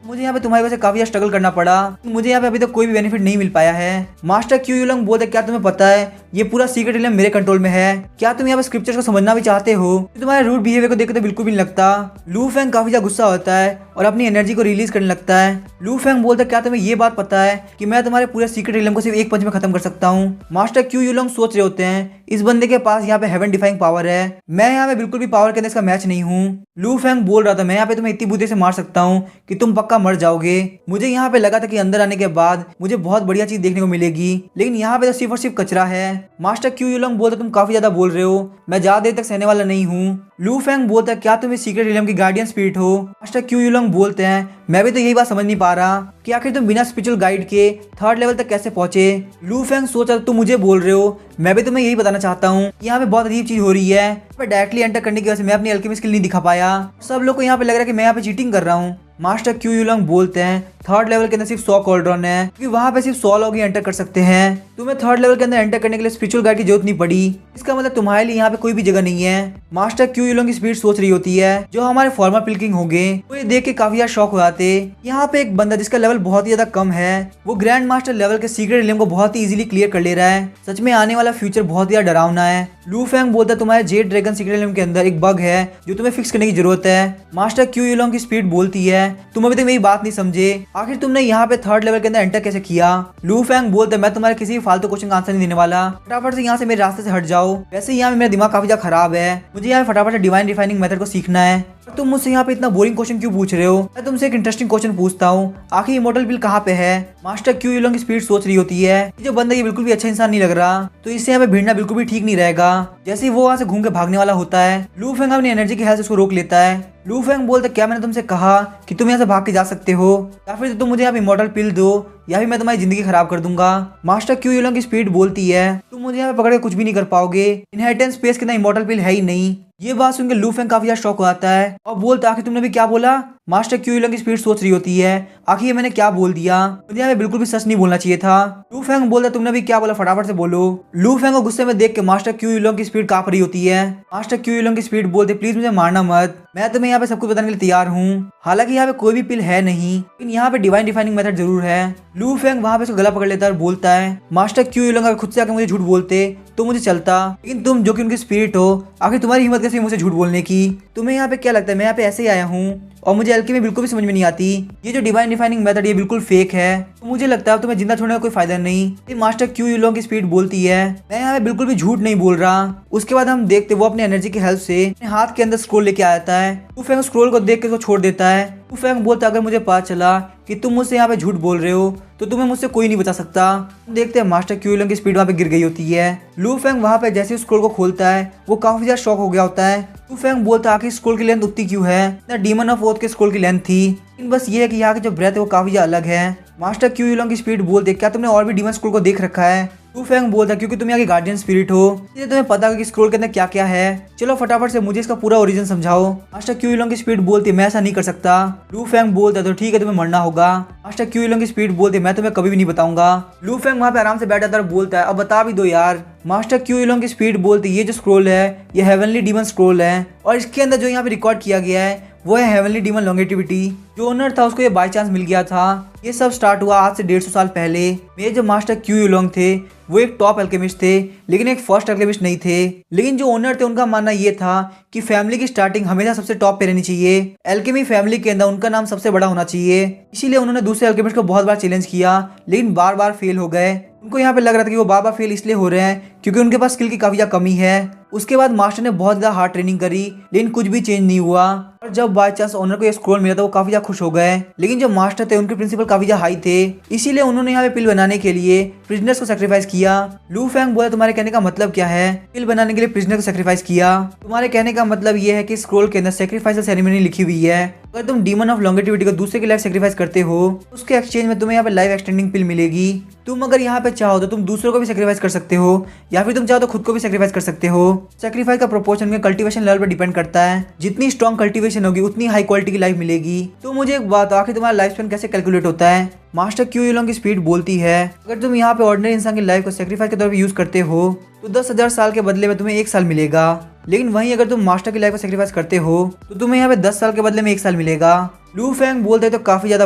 मुझे यहाँ पे तुम्हारी वजह से काफी स्ट्रगल करना पड़ा, मुझे यहाँ पे अभी तक कोई भी बेनिफिट नहीं मिल पाया है। मास्टर क्यू यूलोंग बोलते क्या तुम्हें पता है ये पूरा सीक्रेट इलम मेरे कंट्रोल में है, क्या तुम यहाँ पे स्क्रिप्चर्स को समझना भी चाहते हो। तुम्हारे रूड बिहेवियर को देख तो बिल्कुल भी नहीं लगता। लू फेंग काफी ज्यादा गुस्सा होता है और अपनी एनर्जी को रिलीज करने लगता है। लू फेंग बोलता क्या तुम्हें ये बात पता है कि मैं तुम्हारे पूरे सीक्रेट इलम को सिर्फ एक पंच में खत्म कर सकता हूँ। मास्टर क्यू यूलोंग सोच रहे होते हैं इस बंदे के पास यहाँ पे हेवन डिफाइंग पावर है, मैं यहाँ पे बिल्कुल भी पावर के अंदर इसका मैच नहीं हूँ। लू फेंग बोल रहा था मैं यहाँ पे तुम्हें इतनी बुद्धि से मार सकता हूँ कि तुम पक्का मर जाओगे। मुझे यहाँ पे लगा था कि अंदर आने के बाद मुझे बहुत बढ़िया चीज देखने को मिलेगी, लेकिन यहाँ पे तो सिर्फ और सिर्फ कचरा है। मास्टर क्यू यूलोंग बोलता तुम काफी ज्यादा बोल रहे हो, मैं ज्यादा देर तक सहने वाला नहीं हूँ। लू फेंग बोलता क्या तुम इस सीक्रेट इलम की गार्डियन स्पिरिट हो। मास्टर क्यू यूलोंग बोलते हैं मैं भी तो यही बात समझ नहीं पा रहा कि आखिर तुम बिना स्पिरिचुअल गाइड के 3rd लेवल तक कैसे पहुंचे। लू फेंग सोचा तुम मुझे बोल रहे हो, मैं भी तुम्हें यही बताना चाहता हूँ। यहाँ पे बहुत अजीब चीज हो रही है, डायरेक्टली एंटर करने की वजह से मैं अपनी एल्केमी स्किल नहीं दिखा पाया। सब लोग को यहाँ पे लग रहा है कि मैं यहाँ पे चीटिंग कर रहा हूँ। मास्टर क्यू यूलोंग बोलते हैं 3rd लेवल के अंदर सिर्फ 100 कॉल्ड्रॉन है, क्योंकि वहाँ पे सिर्फ 100 लोग ही एंटर कर सकते हैं। तुम्हें 3rd लेवल के अंदर एंटर करने के लिए स्पिरिचुअल गाइड की जरूरत नहीं पड़ी, इसका मतलब तुम्हारे लिए यहाँ पे कोई भी जगह नहीं है। मास्टर क्यू यूलोंग की स्पीड सोच रही होती है जो हमारे फॉर्मर पिलकिंग होंगे वो ये देख के काफी ज्यादा शॉक हो जाते। यहाँ पे एक बंदा जिसका लेवल बहुत ही ज्यादा कम है, वो ग्रैंड मास्टर लेवल के सीक्रेट इलम को बहुत ही इजीली क्लियर कर ले रहा है। सच में आने वाला फ्यूचर बहुत ही ज्यादा डरावना है। लू फेंग बोलता तुम्हारे जेड ड्रैगन सीक्रेट इलम के अंदर एक बग है जो तुम्हें फिक्स करने की जरूरत है। मास्टर क्यू यूलोंग की स्पीड बोलती है तुम अभी तक मेरी बात नहीं समझे, आखिर तुमने यहाँ पे थर्ड लेवल के अंदर एंटर कैसे किया। लू फैंग बोलते मैं तुम्हारे किसी फालतू क्वेश्चन का आंसर नहीं देने वाला, फटाफट से यहाँ से मेरे रास्ते से हट जाओ। वैसे यहाँ पे मेरा दिमाग काफी ज्यादा खराब है, मुझे यहाँ फटाफट से डिवाइन रिफाइनिंग मेथड को सीखना है। तुम मुझसे यहाँ पे इतना बोरिंग क्वेश्चन क्यों पूछ रहे हो? मैं तुमसे एक इंटरेस्टिंग क्वेश्चन पूछता हूँ, आखिर इमोर्टल पिल कहाँ पे है? मास्टर क्यू यूलोंग की स्पीड सोच रही होती है जो बंदा ये बिल्कुल भी अच्छा इंसान नहीं लग रहा, तो इससे यहाँ पे भिड़ना बिल्कुल भी ठीक नहीं रहेगा। जैसे ही वो वहाँ से घूम के भागने वाला होता है, लू फेंग अपनी एनर्जी की हेल्प से उसको रोक लेता है। लू फेंग बोलता क्या मैंने तुमसे कहा कि तुम यहाँ से भाग के जा सकते हो, या फिर तुम मुझे यहाँ पे इमोर्टल पिल दो या फिर मैं तुम्हारी जिंदगी खराब कर दूंगा। मास्टर क्यू यूलोंग की स्पीड बोलती है तुम मुझे यहाँ पे पकड़ के कुछ भी नहीं कर पाओगे, इनहेरिटेंस स्पेस के अंदर इमोर्टल पिल है ही नहीं। ये बात सुनकर लू फेंग काफी ज्यादा शॉक हो जाता है और बोलता आखिर तुमने भी क्या बोला? मास्टर क्यू यूलोंग की स्पीड सोच रही होती है आखिर ये मैंने क्या बोल दिया, मुझे यहाँ पे बिल्कुल भी सच नहीं बोलना चाहिए था। लू फेंग बोलता तुमने भी क्या बोला, फटाफट से बोलो। लू फेंग को गुस्से में देख के मास्टर क्यू यूलोंग की स्पीड कांप रही होती है। मास्टर क्यू यूलोंग की स्पीड बोलते प्लीज मुझे मारना मत, मैं तुम्हें यहाँ पे सब कुछ बताने के लिए तैयार हूँ। हालांकि यहाँ पे कोई भी पिल है नहीं, लेकिन यहाँ पे डिवाइन डिफाइनिंग मेथड जरूर है। लू फेंग वहाँ पे उसको गला पकड़ लेता है और बोलता है मास्टर क्यू यूलोंग अगर खुद से आकर मुझे झूठ बोलते तो मुझे चलता, लेकिन तुम जो कि उनकी स्पिरिट हो, आखिर तुम्हारी हिम्मत कैसे मुझे झूठ बोलने की? तुम्हें यहाँ पे क्या लगता है मैं यहाँ पे ऐसे ही आया हूँ और मुझे एल्केमी बिल्कुल भी समझ में नहीं आती। ये जो डिवाइन डिफाइनिंग मेथड ये बिल्कुल फेक है, तो मुझे लगता है तुम्हें जिंदा छोड़ने का कोई फायदा नहीं। ये मास्टर क्यू यूलोंग की स्पीड बोलती है मैं यहाँ पे बिल्कुल भी झूठ नहीं बोल रहा। उसके बाद हम देखते वो अपनी एनर्जी की हेल्प से अपने हाथ के अंदर स्क्रोल लेके आता है। लू फेंग स्क्रोल को देख के उसको छोड़ देता है। लू फेंग बोलता अगर मुझे पता चला कि तुम मुझसे यहाँ पे झूठ बोल रहे हो तो तुम्हें मुझसे कोई नहीं बचा सकता। देखते हैं मास्टर क्यू यूलोंग की स्पीड वहाँ पे गिर गई होती है। लू फेंग वहाँ पे जैसे स्क्रोल को खोलता है वो काफी ज्यादा शॉक हो गया होता है। लू फेंग बोलता आखिर स्क्रोल की लेंथ उतनी क्यों है, ना डीमन ऑफ ओथ के स्क्रोल की लेंथ थी, लेकिन बस ये है कि यहाँ की जो ब्रेथ है वो काफी ज्यादा अलग है। मास्टर क्यू यूलोंग की स्पीड बोलते क्या तुमने और भी डीमन स्क्रोल को देख रखा है? लू फेंग बोलता क्योंकि तुम यहाँ की गार्डियन स्पिरिट हो इसलिए तुम्हें पता है कि स्क्रोल के अंदर क्या क्या है। चलो फटाफट से मुझे इसका पूरा ओरिजिन समझाओ। मास्टर क्यू यूलोंग की स्पीड बोलती मैं ऐसा नहीं कर सकता। लू फेंग बोलता तो ठीक है तुम्हें मरना होगा। मास्टर क्यू यूलोंग की स्पीड बोलती मैं तुम्हें कभी भी नहीं बताऊंगा। लू फेंग वहाँ पे आराम से बैठ जाता है और बोलता है अब बता भी दो यार। मास्टर क्यू यूलोंग की स्पीड बोलती ये जो स्क्रोल है ये हेवनली डीमन स्क्रोल है और इसके अंदर जो यहाँ पे रिकॉर्ड किया गया है वो है हेवनली डीमन लॉन्गेटिविटी। जो ओनर था उसको ये बाय चांस मिल गया था। ये सब स्टार्ट हुआ आज से 150 साल पहले। मेरे जो मास्टर क्यू यूलोंग थे वो एक टॉप अल्केमिस्ट थे, लेकिन एक फर्स्ट अल्केमिस्ट नहीं थे। लेकिन जो ओनर थे उनका मानना ये था कि फैमिली की स्टार्टिंग हमेशा सबसे टॉप पे रहनी चाहिए, एल्केमी फैमिली के अंदर उनका नाम सबसे बड़ा होना चाहिए। इसीलिए उन्होंने दूसरे अल्केमिस्ट को बहुत बार चैलेंज किया लेकिन बार बार फेल हो गए। उनको यहाँ पे लग रहा था कि वो बार बार फेल इसलिए हो रहे हैं क्योंकि उनके पास स्किल की काफी ज्यादा कमी है। उसके बाद मास्टर ने बहुत ज्यादा हार्ड ट्रेनिंग करी लेकिन कुछ भी चेंज नहीं हुआ और जब बाय चांस ओनर को ये स्क्रोल मिला था वो काफी ज्यादा खुश हो गए। लेकिन जो मास्टर थे उनके प्रिंसिपल काफी ज्यादा हाई थे, इसीलिए उन्होंने यहाँ पे पिल बनाने के लिए प्रिजनर्स को सेक्रीफाइस किया। लू फेंग बोला तुम्हारे कहने का मतलब क्या है? पिल बनाने के लिए प्रिजनर को सेक्रीफाइस किया। तुम्हारे कहने का मतलब ये है कि स्क्रोल के अंदर सेक्रीफाइस सेरेमनी लिखी हुई है, अगर तुम डीमन ऑफ लॉन्गेटिविटी को दूसरे की लाइफ सेक्रीफाइस करते हो उसके एक्सचेंज में तुम्हें यहाँ पे लाइफ एक्सटेंडिंग पिल मिलेगी। तुम अगर यहाँ पे चाहो तो तुम दूसरों को भी सेक्रीफाइस कर सकते हो या फिर तुम चाहो तो खुद को भी सेक्रीफाइस कर सकते हो। सेक्रीफाइस का प्रोपोर्शन के कल्टीवेशन लेवल पर डिपेंड करता है, जितनी स्ट्रॉन्ग कल्टीवेशन होगी उतनी हाई क्वालिटी की लाइफ मिलेगी। तो मुझे एक बात आखिर तुम्हारा लाइफ स्पैन कैसे कैलकुलेट होता है? मास्टर क्यू यूलोंग की स्पीड बोलती है अगर तुम यहाँ पे ऑर्डिनरी इंसान की लाइफ को सेक्रीफाइस के तौर पर यूज करते हो तो 10,000 साल के बदले में तुम्हें 1 साल मिलेगा, लेकिन वहीं अगर तुम मास्टर की लाइफ को सेक्रीफाइस करते हो तो तुम्हें यहाँ पे 10 साल के बदले में 1 साल मिलेगा। लू फेंग बोलते हैं तो काफी ज्यादा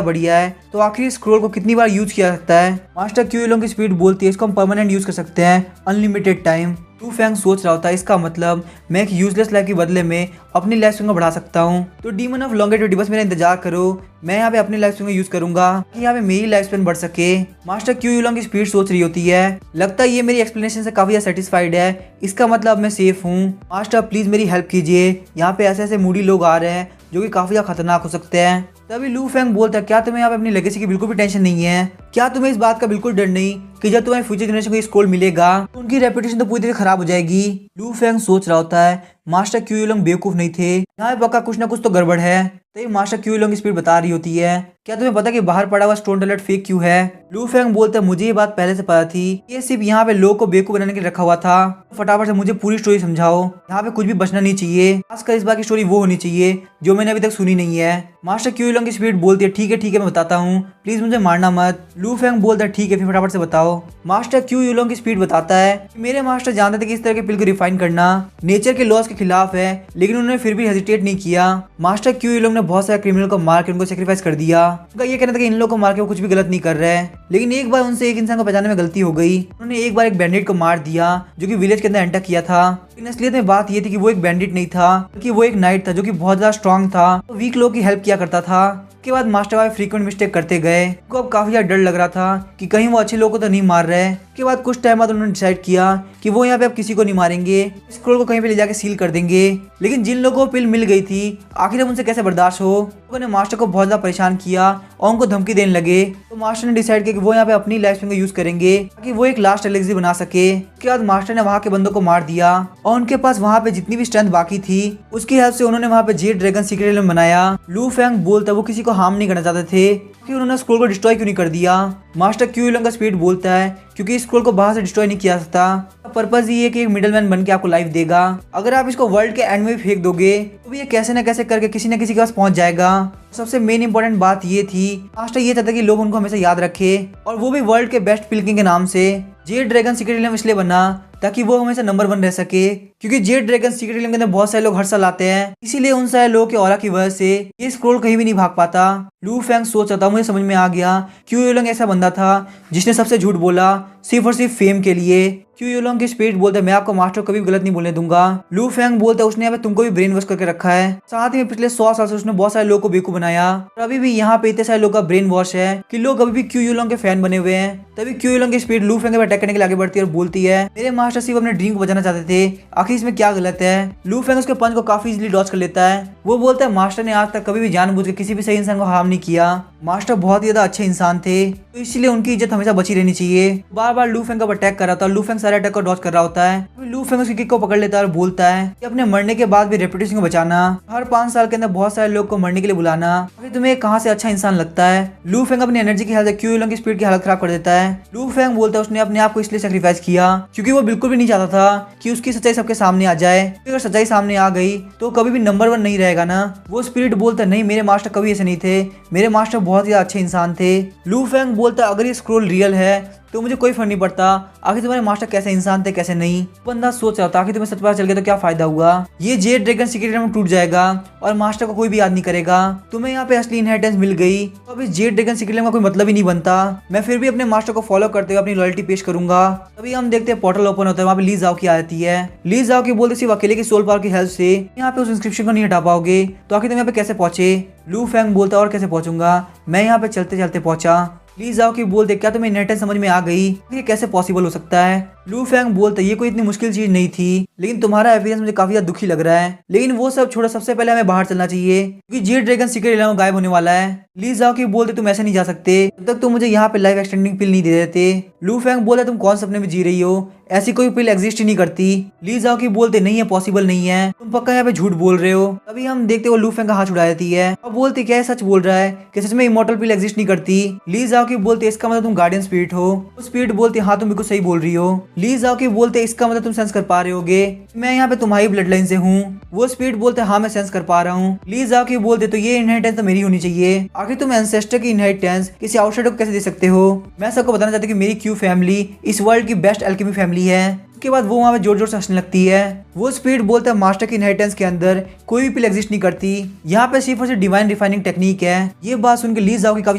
बढ़िया है, तो आखिर स्क्रोल को कितनी बार यूज किया सकता है? मास्टर क्यू यूलोंग की स्पीड बोलती है इसको हम परमानेंट यूज कर सकते हैं, अनलिमिटेड टाइम। लू फेंग सोच रहा होता है इसका मतलब मैं एक यूजलेस लाइफ के बदले में अपनी लाइफ स्पैन को बढ़ा सकता हूँ। तो डीमन ऑफ लॉन्गेटिविटी बस मेरा इंतजार करो, मैं यहाँ पे अपनी लाइफ स्पैन को यूज करूंगा कि यहाँ पे मेरी लाइफ स्पैन बढ़ सके। मास्टर क्यू यूलोंग की स्पीड सोच रही होती है लगता है ये मेरी एक्सप्लेनेशन से काफी ज्यादा सेटिस्फाइड है, इसका मतलब मैं सेफ हूँ। मास्टर प्लीज मेरी हेल्प कीजिए, यहाँ पे ऐसे ऐसे मूडी लोग आ रहे हैं जो कि काफी ज्यादा खतरनाक हो सकते हैं। तभी लू फेंग बोलता है क्या तुम्हें यहाँ पे अपनी लेगेसी की बिल्कुल भी टेंशन नहीं है? क्या तुम्हें इस बात का बिल्कुल डर नहीं कि जब तुम्हारे फ्यूचर जनरेशन को स्क्रोल मिलेगा तो उनकी रेपुटेशन तो पूरी तरह खराब हो जाएगी? लू फेंग सोच रहा होता है मास्टर क्यू यूलोंग बेवकूफ नहीं थे, यहाँ पे पक्का कुछ ना कुछ तो गड़बड़ है। तो ये मास्टर क्यू यूलोंग की स्पीड बता रही होती है क्या तुम्हें पता कि बाहर पड़ा हुआ स्टोन टैलेंट फेक क्यों है? लू फेंग बोलता है मुझे ये बात पहले से पता थी, ये सिर्फ यहाँ पे लोग को बेवकूफ बनाने के लिए रखा हुआ था। फटाफट से मुझे पूरी स्टोरी समझाओ, यहाँ पे कुछ भी बचना नहीं चाहिए, खासकर इस बार की स्टोरी वो होनी चाहिए जो मैंने अभी तक सुनी नहीं है। मास्टर क्यू यूलोंग की स्पीड बोलती है ठीक है मैं बताता हूँ, प्लीज मुझे मारना मत। लू फेंग बोलता है ठीक है फिर फटाफट से बताओ। मास्टर क्यू यूलोंग की स्पीड बताता है कि मेरे मास्टर जानते थे कि इस तरह के पिल को रिफाइन करना नेचर के लॉस के खिलाफ है, लेकिन उन्होंने फिर भी हेजिटेट नहीं किया। मास्टर क्यू यूलोंग ने बहुत सारे क्रिमिनल को मार के उनको सेक्रीफाइस कर दिया। उनका ये कहना था कि इन लोगों को मार के वो कुछ भी गलत नहीं कर रहे हैं, लेकिन एक बार उनसे एक इंसान को पहचानने में गलती हो गई। उन्होंने एक बार एक बैंडिट को मार दिया जो कि विलेज के अंदर एंटर किया था, लेकिन असलियत में बात ये थी कि वो एक बैंडिट नहीं था बल्कि वो एक नाइट था जो कि बहुत ज्यादा स्ट्रांग था, तो वीक लोगों की हेल्प किया करता था। के बाद मास्टर भाई फ्रीक्वेंट मिस्टेक करते गए। उनको अब काफी ज्यादा डर लग रहा था कि कहीं वो अच्छे लोगों को तो नहीं मार रहे। के बाद कुछ टाइम बाद उन्होंने डिसाइड किया कि वो यहाँ पे अब किसी को नहीं मारेंगे, स्क्रोल को कहीं पे ले जाके सील कर देंगे। लेकिन जिन लोगों को पिल मिल गई थी आखिर अब उनसे कैसे बर्दाश्त हो। लोगों ने मास्टर को बहुत ज्यादा परेशान किया और उनको धमकी देने लगे। तो मास्टर ने डिसाइड किया कि वो यहाँ पे अपनी लाइफ को यूज करेंगे ताकि वो एक लास्ट एलिक्सिर बना सके। उसके बाद मास्टर ने वहाँ के बंदों को मार दिया और उनके पास वहाँ पे जितनी भी स्ट्रेंथ बाकी थी उसकी हेल्प से उन्होंने वहाँ पे जेड ड्रैगन सीक्रेट एलिमेंट बनाया। लू फेंग बोलता वो किसी को हार्म नहीं करना चाहते थे कि उन्होंने स्क्रोल को डिस्ट्रॉय क्यों नहीं कर दिया। मास्टर क्यू यू लॉन्ग का स्पीड बोलता है क्योंकि स्क्रोल को बाहर से डिस्ट्रॉय नहीं किया सकता। पर्पस ये है कि एक मिडलमैन बन के आपको लाइफ देगा। अगर आप इसको वर्ल्ड के एंड में भी फेंक दोगे तो भी ये कैसे न कैसे करके किसी न किसी के पास पहुंच जाएगा। सबसे मेन इंपॉर्टेंट बात ये थी मास्टर ये चाहता कि लोग उनको हमेशा याद रखे और वो भी वर्ल्ड के बेस्ट पिलकिंग के नाम से। जेड ड्रैगन सीक्रेट एलिमेंट इसलिए बना ताकि वो हमेशा नंबर 1 रह सके, क्योंकि जेड ड्रैगन सीक्रेट एलिमेंट के अंदर बहुत सारे लोग हर साल आते हैं, इसीलिए उन सारे लोगों के ऑरा की वजह से ये स्क्रोल कहीं भी नहीं भाग पाता। लू फेंग सोच रहा था, मुझे समझ में आ गया क्यू यू लॉन्ग ऐसा बंदा था जिसने सबसे झूठ बोला सिर्फ और सिर्फ फेम के लिए। क्यू यू लॉन्ग की स्पिरिट बोलता है मैं आपको मास्टर कभी गलत नहीं बोलने दूंगा। लू फेंग बोलता है उसने यहाँ पे तुमको भी ब्रेन वॉश करके रखा है, साथ ही पिछले 100 साल से उसने बहुत सारे लोगों को बेवकूफ बनाया और अभी भी यहाँ पे इतने सारे लोगों का ब्रेन वॉश है कि लोग अभी भी क्यू यू लॉन्ग के फैन बने हुए हैं। तभी क्यू यू लॉन्ग की स्पिरिट लू फेंग पे अटैक करने के लिए आगे बढ़ती है और बोलती है मेरे मास्टर सिर्फ अपने ड्रीम को बचाना चाहते थे, आखिर इसमें क्या गलत है। लू फेंग उसके पंच को काफी इजीली डॉज कर लेता है। वो बोलता है मास्टर ने आज तक कभी भी जानबूझ के किसी भी सही इंसान को हार्म नहीं किया, मास्टर बहुत ही ज्यादा अच्छे इंसान थे तो इसलिए उनकी इज्जत हमेशा बची रहनी चाहिए। बार बार लू फेंग का अटैक कर रहा था, लू फेंग सारे अटैक को डॉज कर रहा होता है। लू फेंग उसकी किक को पकड़ लेता है और बोलता है कि अपने मरने के बाद भी रेपुटेशन को बचाना, हर 5 साल के अंदर बहुत सारे लोग को मरने के लिए बुलाना, अभी तुम्हें कहाँ से अच्छा इंसान लगता है। लू फेंग अपनी एनर्जी की हेल्थ से क्यू यू लॉन्ग की स्पीड की हालत खराब कर देता है। लू फेंग बोलता है उसने अपने आप को इसलिए सेक्रीफाइस किया क्योंकि वो बिल्कुल भी नहीं चाहता था कि उसकी सच्चाई सबके सामने आ जाए। अगर सच्चाई सामने आ गई तो कभी भी नंबर 1 नहीं रहेगा ना। वो स्पिरिट बोलता है नहीं मेरे मास्टर कभी ऐसे नहीं थे, मेरे मास्टर बहुत ही अच्छे इंसान थे। लू फेंग बोलता है अगर ये स्क्रोल रियल है तो मुझे कोई फर्क नहीं पड़ता आखिर तुम्हारे मास्टर कैसे इंसान थे कैसे नहीं। बंदा सोच रहा था आखिर तुम्हें सच पता चल गया तो क्या फायदा हुआ, ये जेड ड्रैगन सीक्रेट एलिमेंट टूट जाएगा और मास्टर को कोई भी याद नहीं करेगा। तुम्हें यहाँ पे असली इनहेरिटेंस मिल गई तो अब इस जेड ड्रैगन सीक्रेट एलिमेंट का कोई मतलब ही नहीं बनता। मैं फिर भी अपने मास्टर को फॉलो करते हुए अपनी लॉयल्टी पेश करूंगा। तभी हम देखते हैं पोर्टल ओपन होता है, वहाँ पे ली जाओ की आती है। ली जाओ की बोलते सिर्फ अकेले की सोल पावर की हेल्प से यहाँ पे उस इंस्क्रिप्शन को नहीं हटा पाओगे, तो आखिर तुम यहाँ पे कैसे पहुंचे। लू फेंग बोलता और कैसे पहुंचूंगा, मैं यहाँ पे चलते चलते पहुंचा। ली जाओ की बोलते क्या तुम्हें इनहेरिटेंस समझ में आ गई, ये कैसे पॉसिबल हो सकता है। लू फेंग बोलता ये कोई इतनी मुश्किल चीज नहीं थी, लेकिन तुम्हारा एविडेंस मुझे काफी ज्यादा दुखी लग रहा है। लेकिन वो सब छोड़ो, सबसे पहले हमें बाहर चलना चाहिए क्योंकि जेड ड्रैगन सीक्रेट एलिमेंट गायब होने वाला है। ली जाओ की बोलते तुम ऐसे नहीं जा सकते जब तक तुम मुझे यहाँ पे लाइफ एक्सटेंडिंग पिल नहीं दे देते। लू फेंग बोलता तुम कौन सपने में जी रही हो, ऐसी कोई पिल एग्जिस्ट ही नहीं करती। ली जाओ की बोलते नहीं है, पॉसिबल नहीं है, तुम पक्का यहाँ पे झूठ बोल रहे हो। तभी हम देखते हो लू फेंग का हाथ उड़ा देती है और बोलते क्या सच बोल रहा है कि सच में इमॉर्टल पिल एग्जिस्ट नहीं करती। ली जाओ की बोलते इसका मतलब तुम गार्डियन स्पिरिट हो। स्पिरिट बोलती हाँ तुम बिल्कुल सही बोल रही हो। ली जाओ की बोलते इसका मतलब तुम सेंस कर पा रहे होगे मैं यहाँ पे तुम्हारी ब्लड लाइन से हूँ। वो स्पिरिट बोलते हाँ मैं सेंस कर पा रहा हूँ। ली जाओ की बोलते तो ये इनहेरिटेंस तो मेरी होनी चाहिए, आखिर तुम एंसेस्टर की इनहेरिटेंस किसी आउटसाइडर को कैसे दे सकते हो। मैं सबको बताना चाहती हूँ कि मेरी क्यू फैमिली इस वर्ल्ड की बेस्ट एल्केमी फैमिली है। उसके बाद वो वहाँ पे जोर जोर से हंसने लगती है। वो स्पिरिट बोलता है मास्टर की इनहेरिटेंस के अंदर कोई भी पिल एग्जिस्ट नहीं करती, यहाँ पे सिर्फ और सिर्फ डिवाइन रिफाइनिंग टेक्निक है। ये बात सुनकर ली जाओ की काफी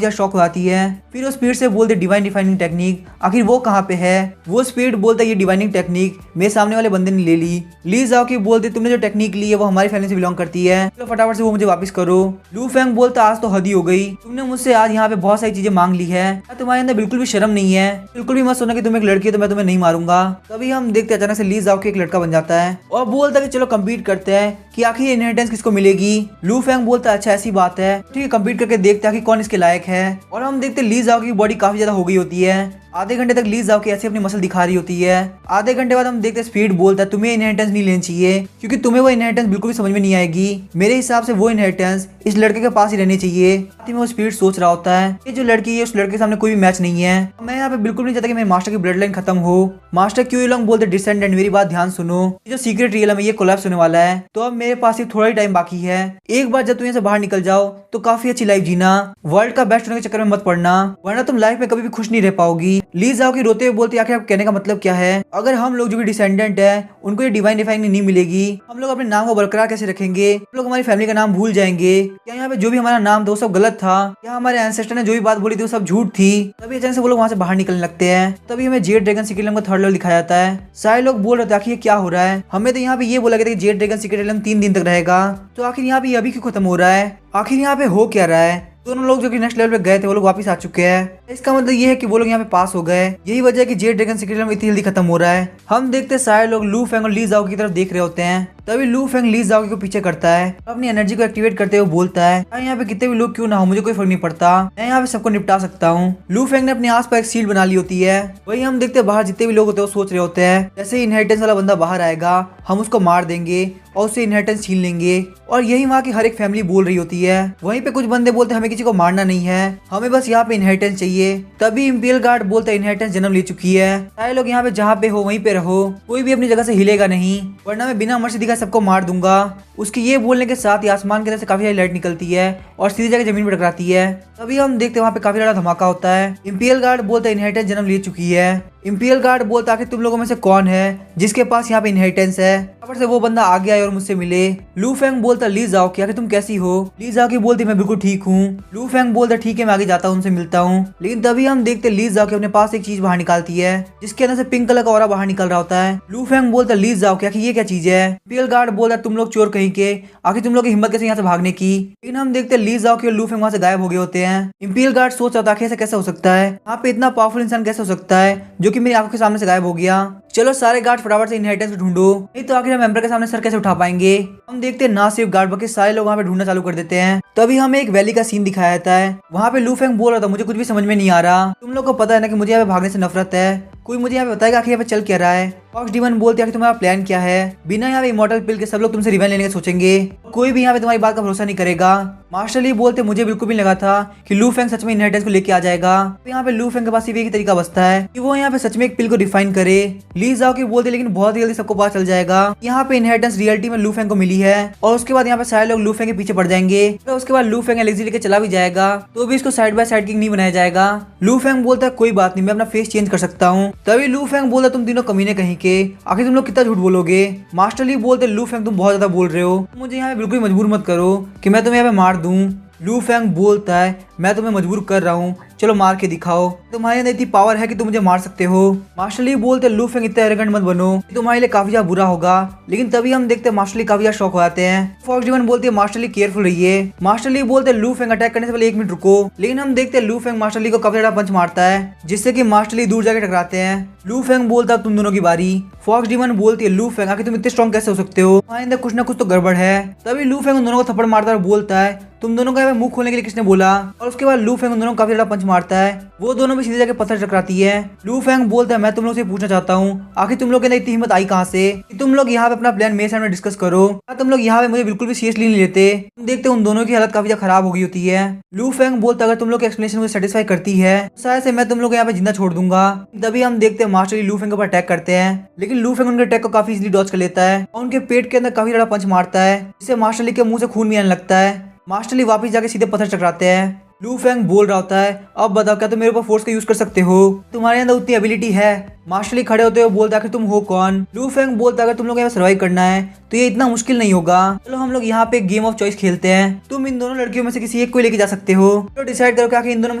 ज्यादा शॉक हो जाती है। फिर वो स्पिरिट से बोलते डिवाइन रिफाइनिंग टेक्निक आखिर वो कहाँ पे है। वो स्पिरिट बोलता है ये डिवाइनिंग टेक्निक मेरे सामने वाले बंदे ने ले ली। ली जाओ की बोलते तुमने जो टेक्निक ली है वो हमारी फैमिली से बिलोंग करती है, तो फटाफट से वो मुझे वापस करो। लू फेंग बोलता आज तो हद ही हो गई, तुमने मुझसे आज यहाँ पे बहुत सारी चीजें मांग ली है, तुम्हारे अंदर बिल्कुल भी शर्म नहीं है, बिल्कुल भी मत सोचना कि तुम एक लड़की है तो मैं तुम्हें नहीं मारूंगा। तभी हम देखते अचानक से ली जाओ की एक लड़का बन जाता है और बोलता है कि चलो कंपीट करते हैं कि आखिर इनहेरिटेंस किसको मिलेगी। लू फेंग बोलता है अच्छा ऐसी बात है, ठीक है कंपीट करके देखते हैं कि कौन इसके लायक है। और हम देखते ली जाओ की बॉडी काफी ज्यादा हो गई होती है। आधे घंटे तक ली जाओ की ऐसी अपनी मसल दिखा रही होती है। आधे घंटे बाद हम देखते स्पीड बोलता है तुम्हें इनहेरिटेंस नहीं लेनी चाहिए क्योंकि तुम्हें वो इनहेरिटेंस बिल्कुल भी समझ में नहीं आएगी। मेरे हिसाब से वो इनहेरिटेंस इस लड़के के पास ही रहनी चाहिए। साथ ही में वो स्पीड सोच रहा होता है ये जो लड़की है उस लड़के के सामने कोई भी मैच नहीं है। मैं यहाँ पे बिल्कुल नहीं चाहता कि मेरे मास्टर की ब्लड लाइन खत्म हो। मास्टर क्यू यू लॉन्ग बोलते डिसेंडेंट मेरी बात ध्यान सुनो, ये जो सीक्रेट रियल है ये कोलैप्स होने वाला है, तो अब मेरे पास सिर्फ थोड़ा ही टाइम बाकी है। एक बार जब तुम यहाँ से बाहर निकल जाओ तो काफी अच्छी लाइफ जीना, वर्ल्ड का बेस्ट होने के चक्कर में मत पड़ना वरना तुम लाइफ में कभी भी खुश नहीं रह पाओगी। ली जाओ की रोते हुए बोलती आखिर आप कहने का मतलब क्या है, अगर हम लोग जो भी डिसेंडेंट है उनको ये डिवाइन रिफाइनिंग नहीं मिलेगी हम लोग अपने नाम को बरकरार कैसे रखेंगे, हम लोग हमारी फैमिली का नाम भूल जाएंगे, क्या यहाँ पे जो भी हमारा नाम था वो सब गलत था, क्या हमारे एंसेस्टर ने जो भी बात बोली थी वो सब झूठ थी। तभी अचानक से वो लोग वहाँ से बाहर निकलने लगते हैं। तभी हमें जेड ड्रैगन सीक्रेट एलिमेंट का थर्ड लेवल दिखाया जाता है। सारे लोग बोल रहे थे आखिर ये क्या हो रहा है, हमें तो यहाँ पे ये बोला गया था कि जेड ड्रैगन सीक्रेट एलिमेंट 3 दिन तक रहेगा, तो आखिर यहाँ पे अभी क्यों खत्म हो रहा है, आखिर यहाँ पे हो क्या रहा है। दोनों लोग जो कि नेक्स्ट लेवल पे गए थे वो लोग वापस आ चुके हैं। इसका मतलब ये है कि वो लोग यहाँ पे पास हो गए। यही वजह है कि जेड ड्रैगन सीक्रेट में इतनी जल्दी खत्म हो रहा है। हम देखते हैं सारे लोग लू फेंग और ली जाओ की तरफ देख रहे होते हैं। तभी लू फेंग ली जाओ को पीछे करता है, अपनी एनर्जी को एक्टिवेट करते हुए बोलता है, यहाँ पे कितने भी लोग क्यों ना हो मुझे कोई फर्क नहीं पड़ता, मैं यहाँ पे सबको निपटा सकता हूँ। लू फेंग ने अपने आस पास एक सील बना ली होती है। वही हम देखते हैं बाहर जितने भी लोग होते हैं वो सोच रहे होते हैं जैसे इनहेरिटेंस वाला बंदा बाहर आएगा हम उसको मार देंगे और उससे इनहेरिटेंस छीन लेंगे। और यही वहाँ की हर एक फैमिली बोल रही होती है। वहीं पे कुछ बंदे बोलते हैं हमें किसी को मारना नहीं है, हमें बस यहाँ पे इनहेरिटेंस चाहिए। तभी इंपीरियल गार्ड बोलता है इनहेरिटेंस जन्म ले चुकी है, सारे लोग यहाँ पे जहाँ पे हो वहीं पे रहो, कोई भी अपनी जगह से हिलेगा नहीं वरना मैं बिना मर्जी दिखाए सबको मार दूंगा। उसके ये बोलने के साथ ही आसमान की तरफ से काफी सारी लाइट निकलती है और सीधी जाके जमीन पर टकराती है। तभी हम देखते हैं वहाँ पे काफी बड़ा धमाका होता है। इंपीरियल गार्ड बोलता है इनहेरिटेंस जन्म ले चुकी है। इंपीरियल गार्ड बोलता है कि तुम लोगों में से कौन है जिसके पास यहाँ पे इनहेरिटेंस है, यहाँ से वो बंदा आगे आए और मुझसे मिले। लू फेंग बोलता ली जाओ कि तुम कैसी हो। ली जाओ की बोलती मैं बिल्कुल ठीक हूँ। लू फेंग बोलता ठीक है मैं आगे जाता हूँ उनसे मिलता हूँ। लेकिन तभी हम देखते ली जाओ के अपने पास एक चीज बाहर निकालती है जिसके अंदर से पिंक कलर का ऑरा बाहर निकल रहा होता है। लू फेंग बोलता ली जाओ कि ये क्या चीज है। इंपीरियल गार्ड बोलता तुम लोग चोर कहीं के, आखिर तुम लोग की हिम्मत कैसे यहाँ से भागने की। लेकिन हम देखते ली जाओ कि लू फेंग वहाँ से गायब हो गए होते हैं। इंपीरियल गार्ड सोच रहा था ऐसा कैसे हो सकता है, यहाँ पे इतना पावरफुल इंसान कैसे हो सकता है जो कि मेरी आंखों के सामने से गायब हो गया। चलो सारे गार्ड फटाफट से इनहेरिटेंस ढूंढो, नहीं तो आखिर हम एम्पर के सामने सर कैसे उठा पाएंगे। हम देखते हैं ना सिर्फ गार्ड बल्कि सारे लोग वहाँ पे ढूंढना चालू कर देते हैं। तभी हमें एक वैली का सीन दिखाया जाता है। वहाँ पे लू फेंग बोल रहा था मुझे कुछ भी समझ में नहीं आ रहा, तुम लोग को पता है ना कि मुझे यहाँ पे भागने से नफरत है, कोई मुझे यहाँ पे बताएगा आखिर यहाँ पे चल क्या रहा है। फॉक्स डीमन बोलते हैं कि तुम्हारा प्लान क्या है, बिना यहाँ पे इमॉर्टल पिल के सब लोग तुमसे रिवेंज लेने का सोचेंगे, कोई भी यहाँ पे तुम्हारी बात का भरोसा नहीं करेगा। मास्टर ली बोलते मुझे बिल्कुल भी लगा था कि लू फेंग सच में इनहेरिटेंस को लेके आ जाएगा। तो यहाँ पे लू फेंग के पास सिर्फ एक ही तरीका बचता है कि वो यहाँ पे सच में एक पिल को डिफाइन करे। ली जाओ की बोलते लेकिन बहुत जल्दी सबको पता चल जाएगा यहाँ पे इनहेरिटेंस रियलिटी में लू फेंग को मिली है और उसके बाद यहाँ पे सारे लोग लू फेंग के पीछे पड़ जाएंगे। तो उसके बाद लू फेंग एलेक्सी लेके चला भी जाएगा तो भी इसको साइड बाय साइड किंग नहीं बनाया जाएगा। लू फेंग बोलता है कोई बात नहीं मैं अपना फेस चेंज कर सकता हूँ। तभी लू फेंग बोलता तुम तीनों कमीने कहीं के, आखिर तुम लोग कितना झूठ बोलोगे। मास्टर ली बोलते लू फेंग तुम बहुत ज्यादा बोल रहे हो, मुझे यहाँ पे बिल्कुल मजबूर मत करो कि मैं तुम्हें यहाँ पे मार दूं। लू फेंग बोलता है मैं तुम्हें मजबूर कर रहा हूँ, चलो मार के दिखाओ, तुम्हारे अंदर इतनी पावर है कि तुम मुझे मार सकते हो। मास्टर ली बोलते लू फेंग इतना एरोगेंट मत बनो, तुम्हारे लिए काफी ज्यादा बुरा होगा। लेकिन तभी हम देखते हैं मास्टर ली काफी ज्यादा शॉक हो जाते हैं। फॉक्स डीमन बोलती है मास्टर ली केयरफुल रहिए। मास्टर ली बोलते लू फेंग अटैक करने से पहले 1 मिनट रुको। लेकिन हम देखते हैं लू फेंग मास्टर ली को काफी ज्यादा पंच मारता है जिससे कि मास्टर ली दूर जाके टकराते हैं। लू फेंग बोलता तुम दोनों की बारी। फॉक्स डीमन बोलती है लू फेंग आखिर तुम इतने स्ट्रॉन्ग कैसे हो सकते हो, तुम्हारे अंदर कुछ ना कुछ तो गड़बड़ है। तभी लू फेंग उन दोनों को थप्पड़ मारता है और बोलता है तुम दोनों का मुंह खोलने के लिए किसने बोला। और उसके बाद लू फेंग उन दोनों को काफी ज्यादा पंच मारता है, वो दोनों भी सीधे जाके पत्थर टकराती है। लू फेंग बोलता है मैं तुम लोग से पूछना चाहता हूँ आखिर तुम लोग के अंदर इतनी हिम्मत आई कहाँ से कि तुम लोग यहाँ पे अपना प्लान मेरे सामने डिस्कस करो। तुम लोग यहाँ पे मुझे बिल्कुल भी सीरियसली नहीं लेते। हम देखते हैं उन दोनों की हालत काफी ज्यादा खराब हो गई होती है। लू फेंग बोलता अगर तुम लोग की एक्सप्लेनेशन मुझे सेटिस्फाई करती है शायद से मैं तुम लोग को यहाँ पे जिंदा छोड़ दूंगा। तभी हम देखते हैं मास्टर लू फेंग के ऊपर अटैक करते हैं लेकिन लू फेंग उनके अटैक को काफी इजीली डॉज कर लेता है और उनके पेट के अंदर काफी ज्यादा पंच मारता है जिससे मास्टर ली के मुंह से खून भी आने लगता है। मास्टर ली वापस जाके सीधे पत्थर टकराते हैं। लू फेंग बोल रहा होता है अब बताओ क्या तुम मेरे ऊपर फोर्स का यूज कर सकते हो, तुम्हारे अंदर उतनी एबिलिटी है। मास्टर ली खड़े होते हुए बोलता है कि तुम हो कौन। लू फेंग बोलता है अगर तुम लोग यहाँ सर्वाइव करना है तो ये इतना मुश्किल नहीं होगा, चलो हम लोग यहाँ पे गेम ऑफ चॉइस खेलते हैं, तुम इन दोनों लड़कियों में से किसी एक को लेके जा सकते हो, तो डिसाइड करो कि इन दोनों में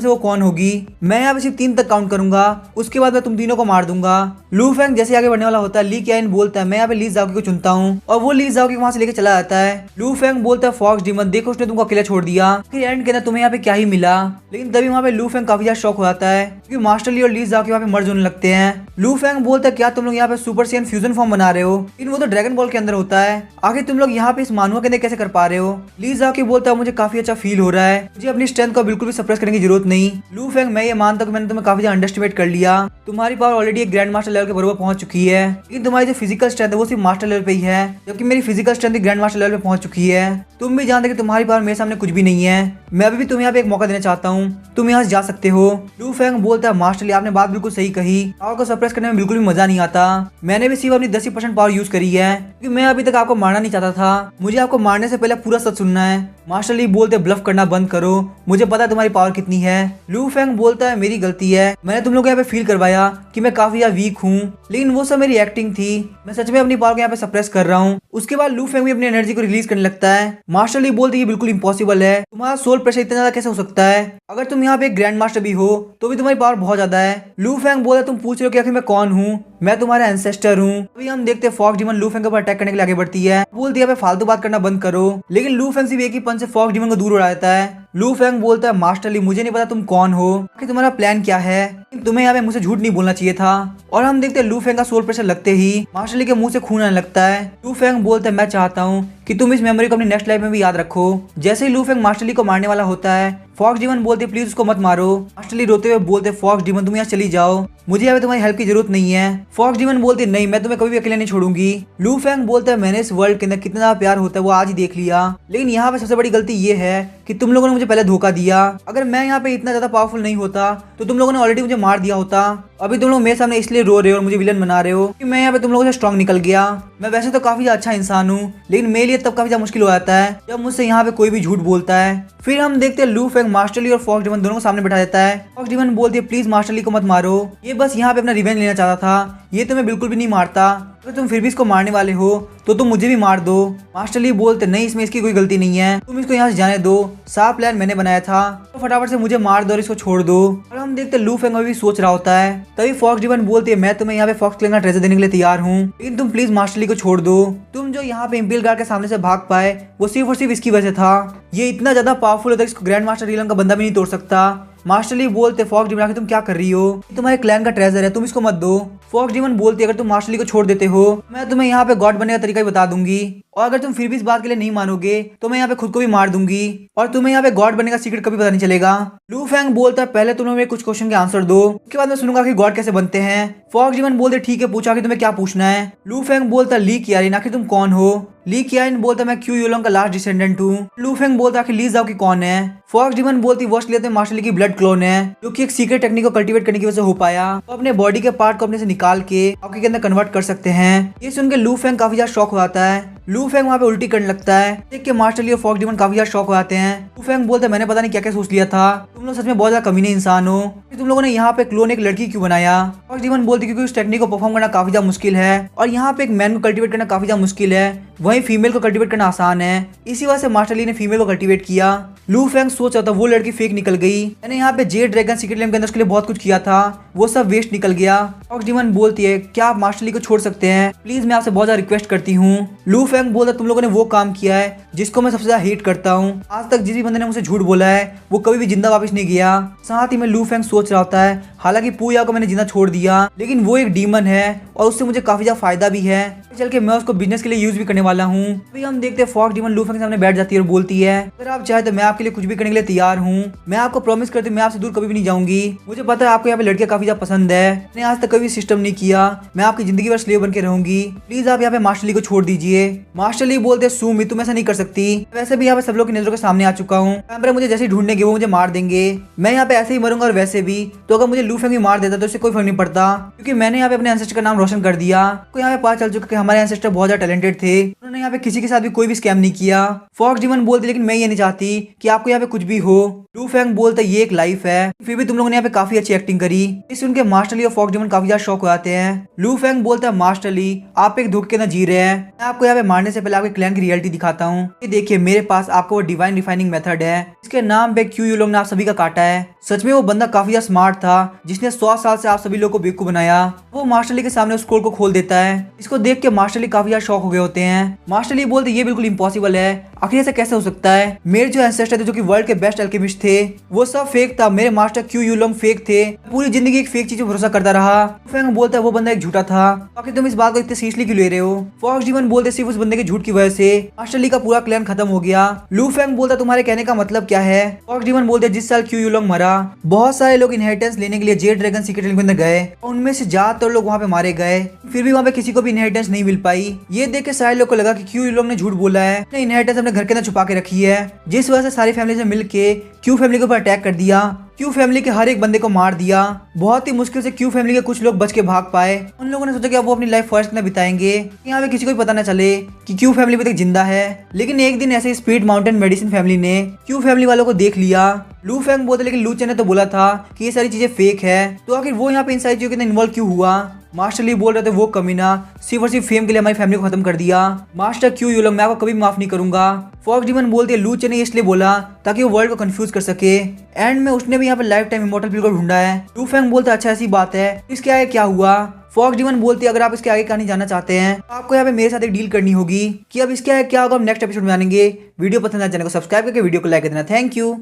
से वो कौन होगी। मैं यहाँ पे सिर्फ 3 तक काउंट करूंगा, उसके बाद मैं तुम तीनों को मार दूंगा। लू फेंग जैसे आगे बढ़ने वाला होता है ली कैन बोलता है मैं यहाँ पे ली जाओकी को चुनता हूँ और वो ली जाओकी वहाँ से लेके चला जाता है। लू फेंग बोलता है फॉक्स डीमन देखो उसने तुमको अकेला छोड़ दिया, फिर एंड के अंदर तुम्हें यहाँ पे क्या ही मिला। लेकिन तभी वहाँ पे लू फेंग काफी ज्यादा शॉक हो जाता है क्योंकि मास्टर ली और ली जाओकी वहाँ पे मर्ज होने लगते हैं। लू फेंग बोलता है क्या तुम लोग यहाँ पे सुपर सैयन फ्यूजन फॉर्म बना रहे हो, लेकिन वो तो ड्रैगन बॉल के अंदर होता है, आखिर तुम लोग यहाँ पे इस मानुआ के अंदर कैसे कर पा रहे हो। ली जाओकी बोलता है मुझे काफी अच्छा फील हो रहा है, मुझे अपनी स्ट्रेंथ को बिल्कुल भी सप्रेस करने की जरूरत नहीं। लू फेंग मैं ये मानता हूँ मैंने तुम्हें काफी ज्यादा अंडरस्टिमेट कर लिया, तुम्हारी पावर ऑलरेडी एक ग्रैंड मास्टर लेवल के बराबर पहुंच चुकी है, लेकिन तुम्हारी जो फिजिकल स्ट्रेंथ है वो सिर्फ मास्टर लेवल पे ही है, जबकि मेरी physical strength grand master level पे पहुंच चुकी है। तुम भी जानते कि तुम्हारी पावर मेरे सामने कुछ भी नहीं है, मैं अभी भी तुम्हें यहाँ पे एक मौका देना चाहता हूँ, तुम यहाँ से जा सकते हो। लू फेंग बोलता है मास्टर ली आपने बात बिल्कुल सही कही, पावर को सप्रेस करने में बिल्कुल भी मजा नहीं आता, मैंने भी सिर्फ अपनी 10% पावर यूज करी है क्योंकि मैं अभी तक आपको मारना नहीं चाहता था, मुझे आपको मारने से पहले पूरा सच सुनना है। मास्टर ली बोलते ब्लफ करना बंद करो, मुझे पता है तुम्हारी पावर कितनी है। लू फेंग बोलता है मेरी गलती है, मैंने तुम लोग यहाँ पे फील करवाया कि मैं काफी ज्यादा वीक हूँ, लेकिन वो सब मेरी एक्टिंग थी, मैं सच में अपनी पावर को यहाँ पे सप्रेस कर रहा हूँ। उसके बाद लू फेंग भी अपनी एनर्जी को रिलीज करने लगता है। मास्टर ली बोलती है बिल्कुल इम्पॉसिबल है, तुम्हारा सोल प्रेशर इतना ज्यादा कैसे हो सकता है, अगर तुम यहाँ पे एक ग्रैंड मास्टर भी हो तो भी तुम्हारी पावर बहुत ज्यादा है। लू फेंग बोला तुम पूछ रहे हो कि आखिर मैं कौन हूँ, मैं तुम्हारा एंसेस्टर हूँ। अभी हम देखते हैं फॉक्स डीमन लू फेंग के ऊपर अटैक करने के लिए आगे बढ़ती है, बोलती है फालतू बात करना बंद करो, लेकिन लू फेंग सिर्फ एक ही पंच से फॉक्स डीमन को दूर उड़ा देता है। लू फेंग बोलता है मास्टर ली मुझे नहीं पता तुम कौन हो कि तुम्हारा प्लान क्या है, तुम्हें यहाँ पे मुझसे झूठ नहीं बोलना चाहिए था। और हम देखते हैं लू फेंग का सोल प्रेशर लगते ही मास्टर ली के मुंह से खून आने लगता है। लू फेंग बोलता है मैं चाहता हूँ कि तुम इस मेमोरी को अपनी नेक्स्ट लाइफ में भी याद रखो। जैसे ही लू फेंग मास्टर ली को मारने वाला होता है, फॉक्स डीमन बोलते प्लीज उसको मत मारो। मास्टर ली रोते हुए बोलते फॉक्स डीमन तुम यहाँ चली जाओ, मुझे यहाँ पे तुम्हारी हेल्प की जरूरत नहीं है। फॉक्स डीमन बोलते नहीं मैं तुम्हें कभी भी अकेले नहीं छोड़ूंगी। लू फेंग बोलता है मैंने इस वर्ल्ड के अंदर कितना ज्यादा प्यार होता है वो आज ही देख लिया, लेकिन यहाँ पे सबसे बड़ी गलती ये है कि तुम लोगों ने मुझे पहले धोखा दिया। अगर मैं यहाँ पे इतना ज्यादा पावरफुल नहीं होता तो तुम लोगों ने ऑलरेडी मुझे मार दिया होता। अभी तुम लोग मेरे सामने इसलिए रो रहे हो और मुझे विलन बना रहे हो कि मैं यहाँ पे तुम लोगों से स्ट्रांग निकल गया। मैं वैसे तो काफी अच्छा इंसान हूँ, लेकिन मेरे लिए तब काफी ज्यादा मुश्किल हो जाता है जब मुझसे यहाँ पे कोई भी झूठ बोलता है। फिर हम देखते हैं लू फेंग मास्टर ली और फॉक्स डीमन दोनों को सामने बैठा देता है। फॉक्स डीमन बोलती है प्लीज मास्टर ली को मत मारो, ये बस यहाँ पे अपना रिवेंज लेना चाहता था, ये तुम्हें बिल्कुल भी नहीं मारता। अगर तुम फिर भी इसको मारने वाले हो तो तुम मुझे भी मार दो। मास्टर ली बोलते नहीं इसमें इसकी कोई गलती नहीं है, तुम इसको यहाँ से जाने दो, साफ प्लान मैंने बनाया था, तो फटाफट से मुझे मार दो और इसको छोड़ दो। और हम देखते लू फेंग अभी सोच रहा होता है। तभी फॉक्स डीमन बोलती है मैं तुम्हें यहाँ पे फॉक्स क्लैन का ट्रेजर देने के लिए तैयार हूँ, लेकिन तुम प्लीज मास्टर ली को छोड़ दो। तुम जो यहाँ पे इंपीरियल गार्ड के सामने से भाग पाए वो सिर्फ और सिर्फ इसकी वजह से था, ये इतना ज्यादा पावरफुल होता है इसको ग्रैंड मास्टर रीलम का बंदा भी नहीं तोड़ सकता। मास्टर ली बोलते फॉक्स डीमन तुम क्या कर रही हो, तुम्हारे क्लैन का ट्रेजर है, तुम इसको मत दो। फॉक्स डीमन बोलती अगर तुम मास्टर ली को छोड़ देते हो मैं तुम्हें यहाँ पे गॉड बनने का तरीका ही बता दूंगी, और अगर तुम फिर भी इस बात के लिए नहीं मानोगे तो मैं यहाँ पे खुद को भी मार दूंगी और तुम्हें यहाँ पे गॉड बनने का सीक्रेट कभी पता नहीं चलेगा। लू फेंग बोलता है पहले तुम मेरे कुछ क्वेश्चन के आंसर दो, उसके बाद मैं सुनूंगा कि गॉड कैसे बनते हैं। फॉक्स डीमन बोलते ठीक है पूछा कि तुम्हें क्या पूछना है। लू फेंग बोलता ली कियारिन आखिर तुम कौन हो। ली कियारिन बोलता मैं क्यू यूलोंग का लास्ट डिसेंडेंट हूँ। लू फेंग बोलता आखिर ली जाओ की कौन है। फॉक्स डीमन बोलती वॉश लेते मास्टर ली की ब्लड क्लोन है, जो कि एक सीक्रेट टेक्निक को कल्टीवेट करने की वजह से हो पाया, तो अपने बॉडी के पार्ट को अपने से निकाल के आपके के अंदर कन्वर्ट कर सकते हैं। ये सुन के लू फेंग काफी ज्यादा शॉक हो जाता है। लू फेंग वहाँ पे उल्टी करने लगता है, देख के मास्टर ली और फॉक्स डीमन काफी ज्यादा शॉक हो जाते हैं। लू फेंग बोलते मैंने पता नहीं क्या क्या सोच लिया था, तुम लोग सच में बहुत ज्यादा कमीने इंसान हो, तुम लोगों ने यहाँ पे क्लोन एक लड़की क्यों बनाया। फॉक्स डीमन बोलती क्योंकि उस टेक्निक को परफॉर्म करना काफी ज्यादा मुश्किल है और यहाँ पे एक मैन को कल्टीवेट करना काफी ज्यादा मुश्किल है, वहीं फीमेल को कल्टीवेट करना आसान है, इसी वजह से मास्टर ली ने फीमेल को कल्टीवेट किया। लू फेंग सोच रहा था वो लड़की फेक निकल गई, मैंने यहाँ पे जेड ड्रैगन सीक्रेट लैम्प के अंदर उसके लिए बहुत कुछ किया था, वो सब वेस्ट निकल गया। फॉक्स डीमन बोलती है क्या आप मास्टर ली को छोड़ सकते हैं, प्लीज मैं आपसे बहुत ज्यादा रिक्वेस्ट करती हूँ। लू फेंग बोलता तुम लोगों ने वो काम किया है जिसको मैं सबसे ज्यादा हेट करता हूँ, आज तक जिस भी बंदे ने मुझसे झूठ बोला है वो कभी भी जिंदा वापस नहीं गया। साथ ही में लू फेंग सोच रहा होता है हालांकि पूया को मैंने जिंदा छोड़ दिया, लेकिन वो एक डीमन है और उससे मुझे काफी ज्यादा फायदा भी है, चल के मैं उसको बिजनेस के लिए यूज भी करने वाला हूँ। अभी हम देखते हैं फॉक्स डीमन लू फेंग के सामने बैठ जाती है और बोलती है अगर आप चाहे तो मैं आपके लिए कुछ भी करने के लिए तैयार हूँ, मैं आपको प्रॉमिस करती हूँ मैं आपसे दूर कभी भी नहीं जाऊंगी। मुझे पता है आपको यहाँ पे लड़कियां काफी ज्यादा पसंद है, मैंने आज तक कभी सिस्टम नहीं किया, मैं आपकी जिंदगी भर स्लेव बन के रहूंगी, प्लीज आप यहाँ पे मास्टर ली को छोड़ दीजिए। मास्टर ली बोलते सुमी तुम ऐसा नहीं कर सकती, वैसे भी यहाँ पे सब लोग की नजरों के सामने आ चुका हूँ, मुझे जैसे ढूंढने वो मुझे मार देंगे, मैं यहाँ पे ऐसे ही मरूंगा और वैसे भी तो अगर मुझे लू फेंग भी मार देता तो उससे कोई फर्क नहीं पड़ता, क्योंकि मैंने यहाँ पे अपने एंसेस्टर का नाम रोशन कर दिया। तो यहाँ पे पता चल चुका कि हमारे एंसेस्टर बहुत ज्यादा टैलेंटेड थे, उन्होंने यहाँ पे किसी के साथ भी कोई भी स्कैम नहीं किया। फॉक्स डीमन बोलते लेकिन मैं ये नहीं चाहती कि आपको यहाँ पे कुछ भी हो। लू फेंग बोलता ये एक लाइफ है, फिर भी तुम लोगों ने यहाँ पे काफी अच्छी एक्टिंग करी। इस उनके मास्टर ली और फॉक्स डीमन काफी ज्यादा शौक हो जाते हैं। लू फेंग बोलता है मास्टर ली आप एक धोखे के अंदर जी रहे हैं, मैं आपको यहाँ पे मारने से पहले आपके क्लैन की रियलिटी दिखाता हूँ। ये देखिए मेरे पास आपको वो डिवाइन रिफाइनिंग मेथड है, इसके नाम पे क्यू यूलोंग ने आप सभी का काटा है। सच में वो बंदा काफी ज्यादा स्मार्ट था जिसने 100 साल से आप सभी लोगों को बेवकूफ बनाया। वो मास्टर ली के सामने उस स्क्रोल को खोल देता है, इसको देख के मास्टर ली काफी ज्यादा शॉक हो गए होते हैं। मास्टर ली बोलते ये बिल्कुल इम्पॉसिबल है, आखिर ऐसा कैसे हो सकता है, मेरे जो एंसेस्टर थे जो कि वर्ल्ड के बेस्ट अल्केमिस्ट थे वो सब फेक था, मेरे मास्टर क्यू यूलोंग फेक थे, पूरी जिंदगी एक फेक चीज पर भरोसा करता रहा। फेंग बोलता है वो बंदा एक झूठा था, आखिर तुम इस बात को इतने सीरियसली क्यों ले रहे हो। फॉक्स डीमन बोलते सिर्फ उस बंदे के झूठ की वजह से मास्टर ली का पूरा क्लैन खत्म हो गया। लू फेंग बोलता तुम्हारे कहने का मतलब क्या है। फॉक्स डीमन बोलते जिस साल क्यू यूलोंग मरा बहुत सारे लोग इनहेरिटेंस लेने के लिए जेड ड्रैगन सीक्रेट लैम्प के अंदर गए, उनमें से ज्यादातर लोग वहाँ पे मारे गए, फिर भी वहाँ पे किसी को भी इनहेरिटेंस नहीं मिल पाई। ये देख के सारे लोग को लगा कि क्यू यूलोंग ने झूठ बोला है, अपने इनहेरिटेंस अपने घर के अंदर छुपा के रखी है, जिस वजह से सारी फैमिली से मिलके क्यू फैमिली के ऊपर अटैक कर दिया, क्यू फैमिली के हर एक बंदे को मार दिया। बहुत ही मुश्किल से क्यू फैमिली के कुछ लोग बच के भाग पाए। उन लोगों ने सोचा कि अब वो अपनी लाइफ फॉरेस्ट में बिताएंगे, यहाँ पे किसी को भी पता न चले कि क्यू फैमिली अभी तक जिंदा है। लेकिन एक दिन ऐसे स्पीड माउंटेन मेडिसिन फैमिली ने क्यू फैमिली वालों को देख लिया। लू फेंग बोलते लेकिन लू चेन ने तो बोला था कि ये सारी चीजें फेक है, तो आखिर वो यहाँ पे इन सारी चीजों के अंदर इन्वॉल्व क्यों हुआ। मास्टर ली बोल रहे थे वो कमीना सिर्फ और सिर्फ फेम के लिए हमारी फैमिली को खत्म कर दिया। मास्टर क्यू यूलोंग मैं आपको कभी माफ नहीं करूंगा। फॉक्स डीमन बोलते हैं लू चेन ने इसलिए बोला ताकि वो वर्ल्ड को कंफ्यूज कर सके, एंड में उसने भी यहाँ पे लाइफ टाइम इमॉर्टल पील को ढूंढा है। लू फेंग बोलते अच्छा ऐसी बात है, इसके आगे क्या हुआ। फॉक्स डीमन बोलती है अगर आप इसके आगे कहानी जानना चाहते हैं तो आपको यहाँ पे मेरे साथ एक डील करनी होगी कि अब इसके आगे क्या होगा हम नेक्स्ट एपिसोड में जानेंगे। वीडियो पसंद आए चैनल को सब्सक्राइब करके वीडियो को लाइक कर देना। Thank you.